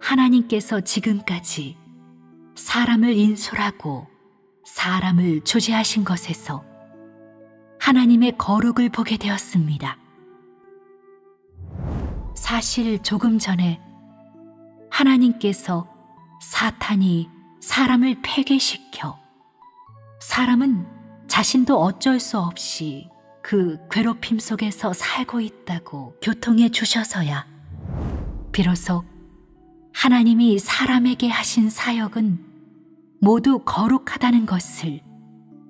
하나님께서 지금까지 사람을 인솔하고 사람을 조제하신 것에서 하나님의 거룩을 보게 되었습니다. 사실 조금 전에 하나님께서 사탄이 사람을 폐괴시켜 사람은 자신도 어쩔 수 없이 그 괴롭힘 속에서 살고 있다고 교통해 주셔서야 비로소 하나님이 사람에게 하신 사역은 모두 거룩하다는 것을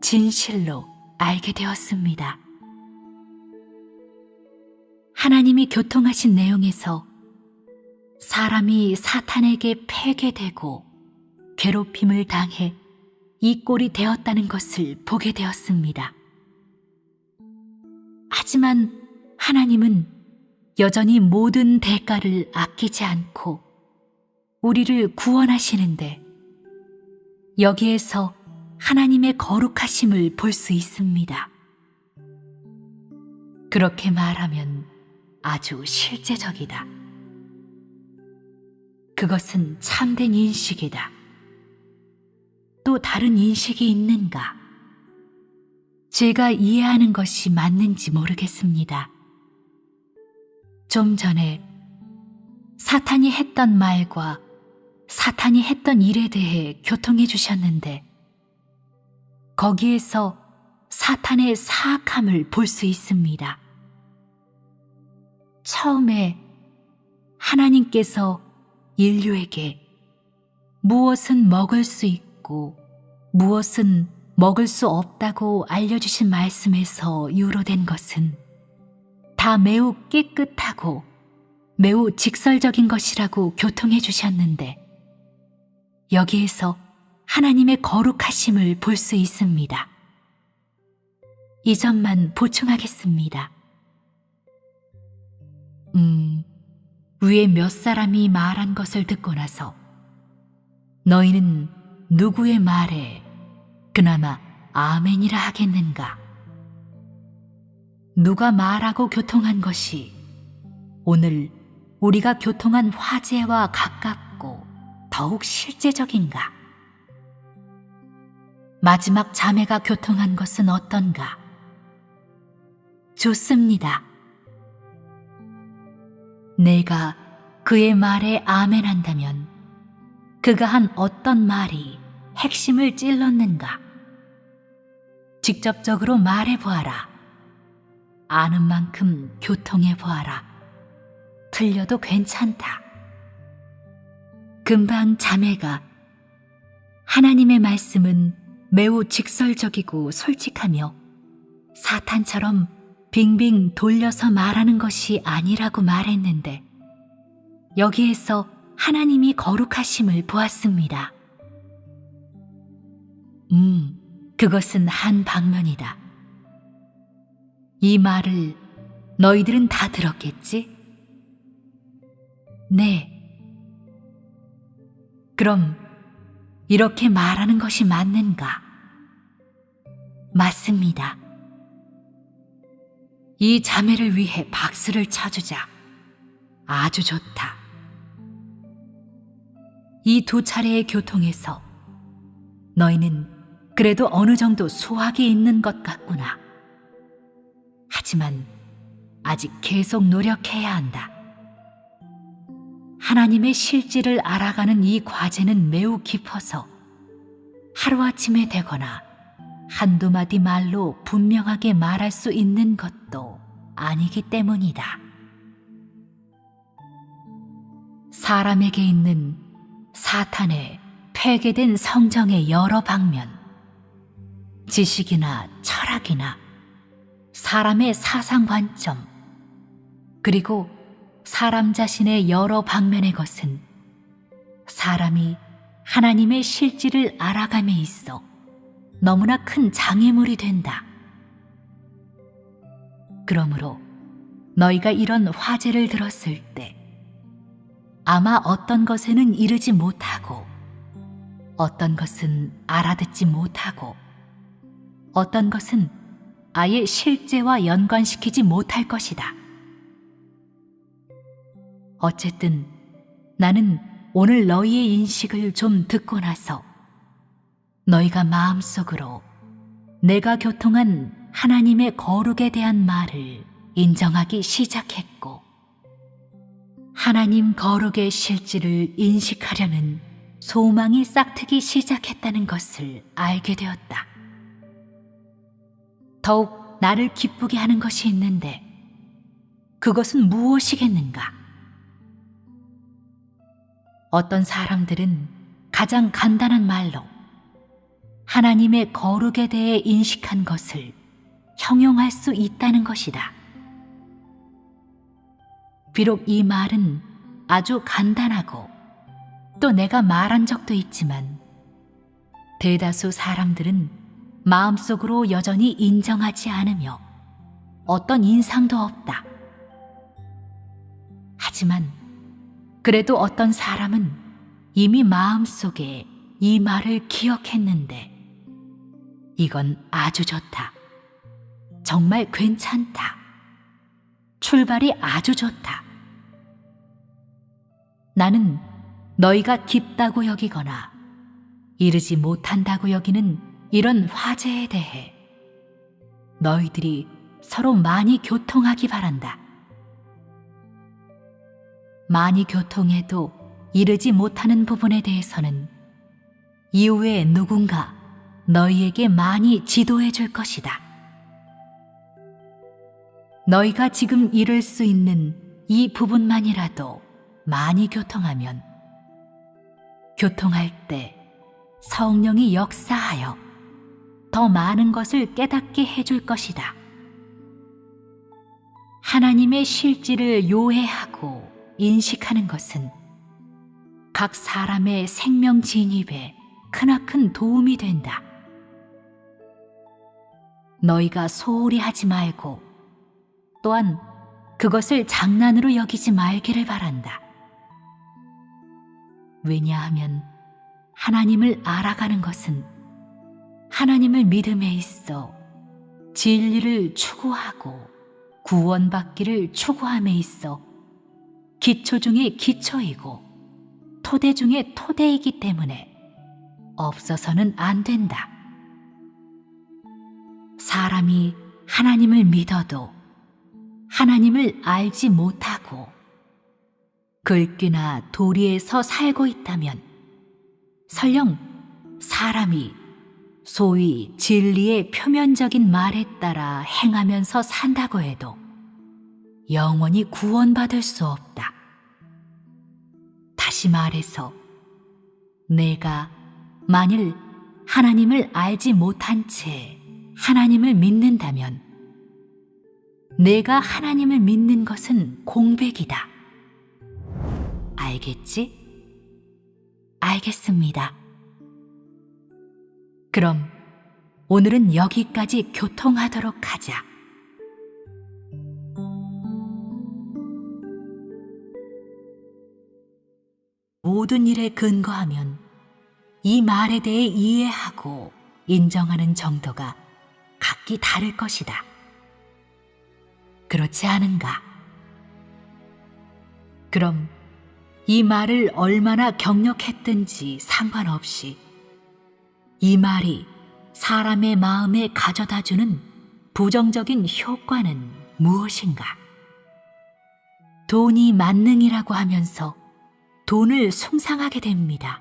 진실로 알게 되었습니다. 하나님이 교통하신 내용에서 사람이 사탄에게 폐괴되고 괴롭힘을 당해 이 꼴이 되었다는 것을 보게 되었습니다. 하지만 하나님은 여전히 모든 대가를 아끼지 않고 우리를 구원하시는데 여기에서 하나님의 거룩하심을 볼 수 있습니다. 그렇게 말하면 아주 실제적이다. 그것은 참된 인식이다. 또 다른 인식이 있는가? 제가 이해하는 것이 맞는지 모르겠습니다. 좀 전에 사탄이 했던 말과 사탄이 했던 일에 대해 교통해 주셨는데, 거기에서 사탄의 사악함을 볼 수 있습니다. 처음에 하나님께서 인류에게 무엇은 먹을 수 있고 무엇은 먹을 수 없다고 알려주신 말씀에서 유로된 것은 다 매우 깨끗하고 매우 직설적인 것이라고 교통해 주셨는데, 여기에서 하나님의 거룩하심을 볼 수 있습니다. 이 점만 보충하겠습니다. 위에 몇 사람이 말한 것을 듣고 나서 너희는 누구의 말에 그나마 아멘이라 하겠는가? 누가 말하고 교통한 것이 오늘 우리가 교통한 화제와 가깝고 더욱 실제적인가? 마지막 자매가 교통한 것은 어떤가? 좋습니다. 내가 그의 말에 아멘한다면 그가 한 어떤 말이 핵심을 찔렀는가? 직접적으로 말해보아라. 아는 만큼 교통해보아라. 틀려도 괜찮다. 금방 자매가 하나님의 말씀은 매우 직설적이고 솔직하며 사탄처럼 빙빙 돌려서 말하는 것이 아니라고 말했는데, 여기에서 하나님이 거룩하심을 보았습니다. 그것은 한 방면이다. 이 말을 너희들은 다 들었겠지? 네. 그럼 이렇게 말하는 것이 맞는가? 맞습니다. 이 자매를 위해 박수를 쳐주자. 아주 좋다. 이 두 차례의 교통에서 너희는 그래도 어느 정도 수확이 있는 것 같구나. 하지만 아직 계속 노력해야 한다. 하나님의 실질을 알아가는 이 과제는 매우 깊어서 하루아침에 되거나 한두 마디 말로 분명하게 말할 수 있는 것도 아니기 때문이다. 사람에게 있는 사탄의 폐괴된 성정의 여러 방면, 지식이나 철학이나 사람의 사상관점, 그리고 사람 자신의 여러 방면의 것은 사람이 하나님의 실질을 알아감에 있어 너무나 큰 장애물이 된다. 그러므로 너희가 이런 화제를 들었을 때 아마 어떤 것에는 이르지 못하고, 어떤 것은 알아듣지 못하고, 어떤 것은 아예 실제와 연관시키지 못할 것이다. 어쨌든 나는 오늘 너희의 인식을 좀 듣고 나서 너희가 마음속으로 내가 교통한 하나님의 거룩에 대한 말을 인정하기 시작했고, 하나님 거룩의 실질을 인식하려는 소망이 싹트기 시작했다는 것을 알게 되었다. 더욱 나를 기쁘게 하는 것이 있는데 그것은 무엇이겠는가? 어떤 사람들은 가장 간단한 말로 하나님의 거룩에 대해 인식한 것을 형용할 수 있다는 것이다. 비록 이 말은 아주 간단하고 또 내가 말한 적도 있지만 대다수 사람들은 마음속으로 여전히 인정하지 않으며 어떤 인상도 없다. 하지만 그래도 어떤 사람은 이미 마음속에 이 말을 기억했는데 이건 아주 좋다. 정말 괜찮다. 출발이 아주 좋다. 나는 너희가 깊다고 여기거나 이르지 못한다고 여기는 이런 화제에 대해 너희들이 서로 많이 교통하기 바란다. 많이 교통해도 이르지 못하는 부분에 대해서는 이후에 누군가 너희에게 많이 지도해 줄 것이다. 너희가 지금 이룰 수 있는 이 부분만이라도 많이 교통하면 교통할 때 성령이 역사하여 더 많은 것을 깨닫게 해줄 것이다. 하나님의 실질을 요해하고 인식하는 것은 각 사람의 생명 진입에 크나큰 도움이 된다. 너희가 소홀히 하지 말고 또한 그것을 장난으로 여기지 말기를 바란다. 왜냐하면 하나님을 알아가는 것은 하나님을 믿음에 있어 진리를 추구하고 구원받기를 추구함에 있어 기초 중의 기초이고 토대 중의 토대이기 때문에 없어서는 안 된다. 사람이 하나님을 믿어도 하나님을 알지 못하고 글귀나 도리에서 살고 있다면 설령 사람이 소위 진리의 표면적인 말에 따라 행하면서 산다고 해도 영원히 구원받을 수 없다. 다시 말해서 내가 만일 하나님을 알지 못한 채 하나님을 믿는다면 내가 하나님을 믿는 것은 공백이다. 알겠지? 알겠습니다. 그럼 오늘은 여기까지 교통하도록 하자. 모든 일에 근거하면 이 말에 대해 이해하고 인정하는 정도가 각기 다를 것이다. 그렇지 않은가? 그럼 이 말을 얼마나 경력했든지 상관없이 이 말이 사람의 마음에 가져다주는 부정적인 효과는 무엇인가? 돈이 만능이라고 하면서 돈을 숭상하게 됩니다.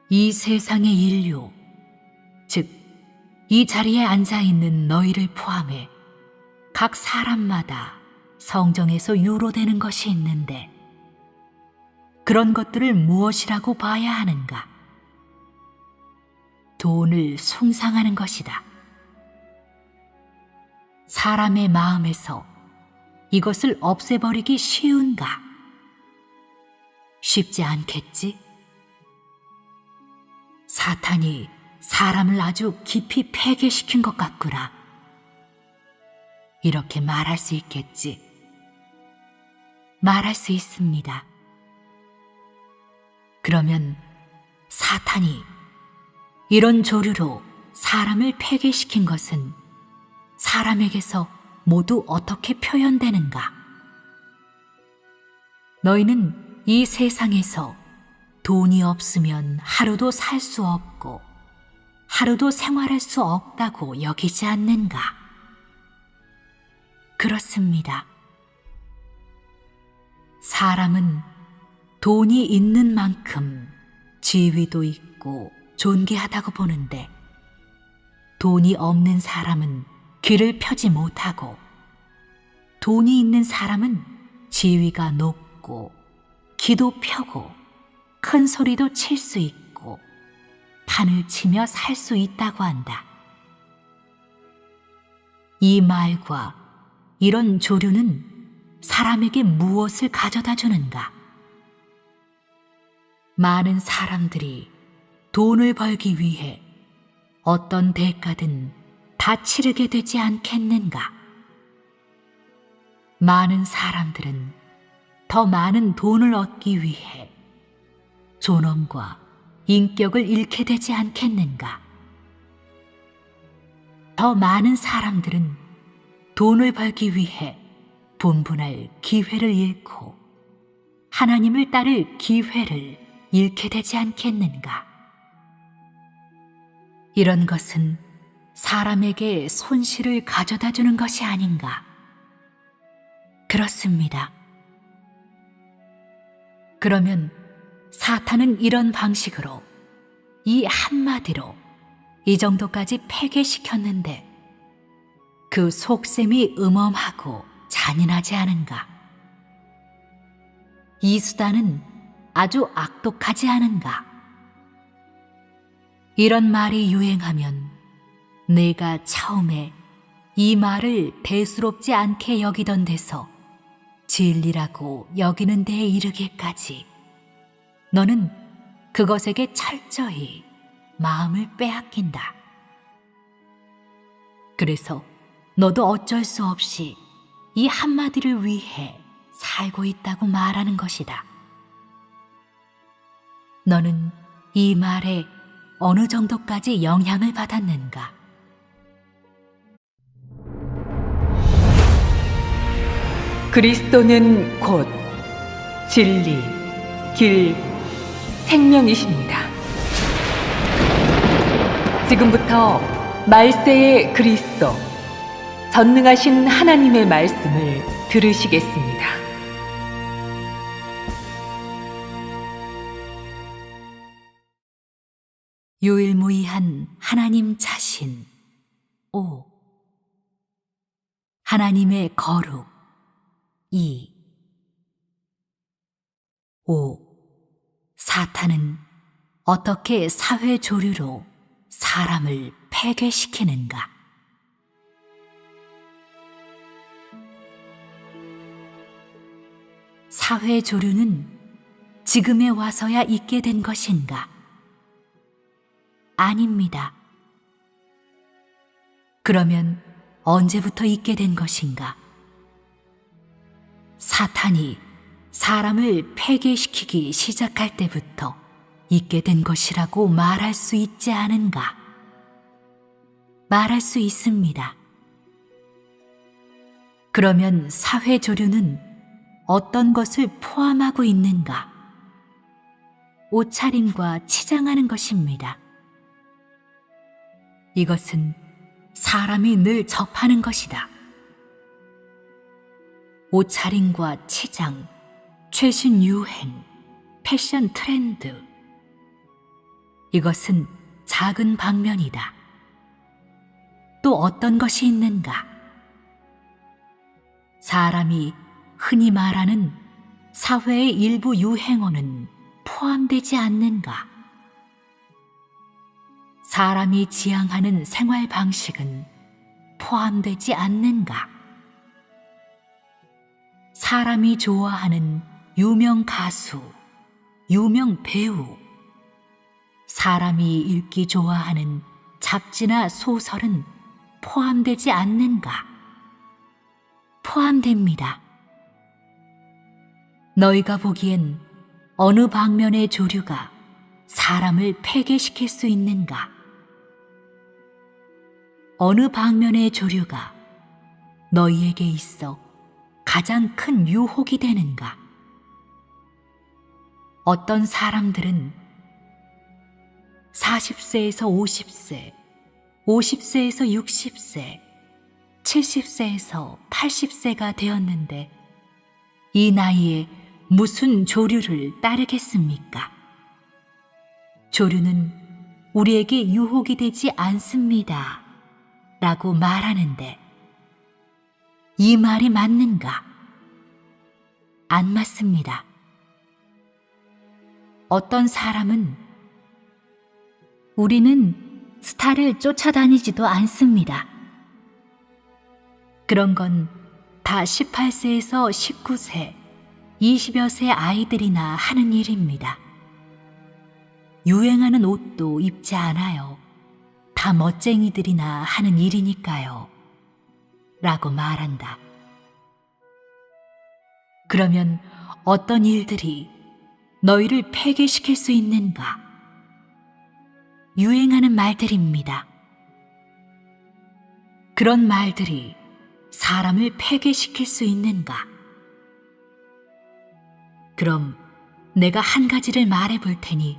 이 세상의 인류, 즉 이 자리에 앉아있는 너희를 포함해 각 사람마다 성정에서 유로되는 것이 있는데 그런 것들을 무엇이라고 봐야 하는가? 돈을 숭상하는 것이다. 사람의 마음에서 이것을 없애버리기 쉬운가? 쉽지 않겠지? 사탄이 사람을 아주 깊이 폐괴시킨 것 같구나. 이렇게 말할 수 있겠지. 말할 수 있습니다. 그러면 사탄이 이런 조류로 사람을 폐괴시킨 것은 사람에게서 모두 어떻게 표현되는가? 너희는 이 세상에서 돈이 없으면 하루도 살 수 없고 하루도 생활할 수 없다고 여기지 않는가? 그렇습니다. 사람은 돈이 있는 만큼 지위도 있고 존귀하다고 보는데 돈이 없는 사람은 귀를 펴지 못하고 돈이 있는 사람은 지위가 높고 귀도 펴고 큰 소리도 칠 수 있고 판을 치며 살 수 있다고 한다. 이 말과 이런 조류는 사람에게 무엇을 가져다 주는가? 많은 사람들이 돈을 벌기 위해 어떤 대가든 다 치르게 되지 않겠는가? 많은 사람들은 더 많은 돈을 얻기 위해 존엄과 인격을 잃게 되지 않겠는가? 더 많은 사람들은 돈을 벌기 위해 분분할 기회를 잃고 하나님을 따를 기회를 잃게 되지 않겠는가? 이런 것은 사람에게 손실을 가져다 주는 것이 아닌가? 그렇습니다. 그러면 사탄은 이런 방식으로, 이 한마디로 이 정도까지 폐괴시켰는데 그 속셈이 음험하고 잔인하지 않은가? 이 수단은 아주 악독하지 않은가? 이런 말이 유행하면 내가 처음에 이 말을 대수롭지 않게 여기던 데서 진리라고 여기는 데에 이르기까지 너는 그것에게 철저히 마음을 빼앗긴다. 그래서 너도 어쩔 수 없이 이 한마디를 위해 살고 있다고 말하는 것이다. 너는 이 말에 어느 정도까지 영향을 받았는가? 그리스도는 곧 진리, 길, 생명이십니다. 지금부터 말세의 그리스도, 전능하신 하나님의 말씀을 들으시겠습니다. 유일무이한 하나님 자신. 5. 하나님의 거룩. 2. 5. 사탄은 어떻게 사회 조류로 사람을 폐괴시키는가? 사회 조류는 지금에 와서야 있게 된 것인가? 아닙니다. 그러면 언제부터 있게 된 것인가? 사탄이 사람을 폐괴시키기 시작할 때부터 있게 된 것이라고 말할 수 있지 않은가? 말할 수 있습니다. 그러면 사회 조류는 어떤 것을 포함하고 있는가? 옷차림과 치장하는 것입니다. 이것은 사람이 늘 접하는 것이다. 옷차림과 치장, 최신 유행, 패션 트렌드. 이것은 작은 방면이다. 또 어떤 것이 있는가? 사람이 흔히 말하는 사회의 일부 유행어는 포함되지 않는가? 사람이 지향하는 생활 방식은 포함되지 않는가? 사람이 좋아하는 유명 가수, 유명 배우, 사람이 읽기 좋아하는 잡지나 소설은 포함되지 않는가? 포함됩니다. 너희가 보기엔 어느 방면의 조류가 사람을 폐괴시킬 수 있는가? 어느 방면의 조류가 너희에게 있어 가장 큰 유혹이 되는가? 어떤 사람들은 40세에서 50세, 50세에서 60세, 70세에서 80세가 되었는데 이 나이에 무슨 조류를 따르겠습니까? 조류는 우리에게 유혹이 되지 않습니다. 라고 말하는데 이 말이 맞는가? 안 맞습니다. 어떤 사람은 우리는 스타를 쫓아다니지도 않습니다. 그런 건 다 18세에서 19세, 20여 세 아이들이나 하는 일입니다. 유행하는 옷도 입지 않아요. 다 멋쟁이들이나 하는 일이니까요. 라고 말한다. 그러면 어떤 일들이 너희를 폐괴시킬 수 있는가? 유행하는 말들입니다. 그런 말들이 사람을 폐괴시킬 수 있는가? 그럼 내가 한 가지를 말해 볼 테니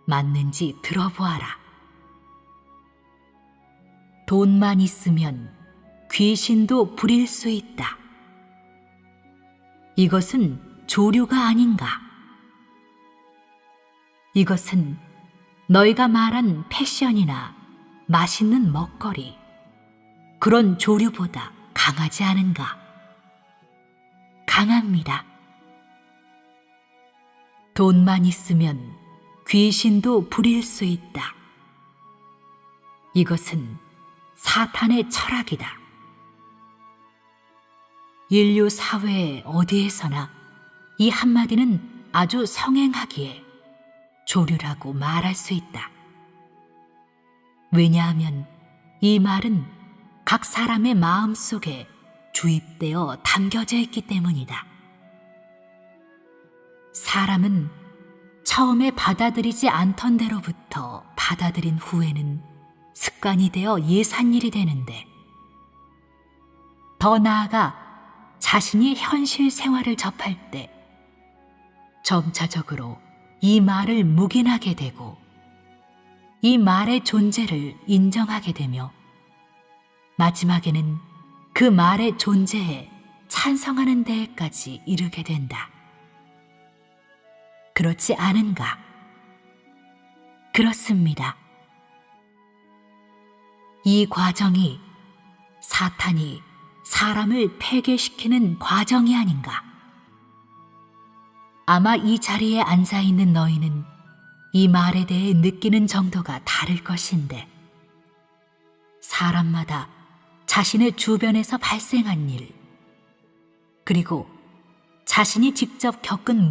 맞는지 들어보아라. 돈만 있으면 귀신도 부릴 수 있다. 이것은 조류가 아닌가? 이것은 너희가 말한 패션이나 맛있는 먹거리, 그런 조류보다 강하지 않은가? 강합니다. 돈만 있으면 귀신도 부릴 수 있다. 이것은 사탄의 철학이다. 인류 사회의 어디에서나 이 한마디는 아주 성행하기에 조류라고 말할 수 있다. 왜냐하면 이 말은 각 사람의 마음 속에 주입되어 담겨져 있기 때문이다. 사람은 처음에 받아들이지 않던 대로부터 받아들인 후에는 습관이 되어 예산일이 되는데, 더 나아가 자신이 현실 생활을 접할 때 점차적으로 이 말을 묵인하게 되고 이 말의 존재를 인정하게 되며 마지막에는 그 말의 존재에 찬성하는 데에까지 이르게 된다. 그렇지 않은가? 그렇습니다. 이 과정이 사탄이 사람을 폐괴시키는 과정이 아닌가? 아마 이 자리에 앉아있는 너희는 이 말에 대해 느끼는 정도가 다를 것인데, 사람마다 자신의 주변에서 발생한 일, 그리고 자신이 직접 겪은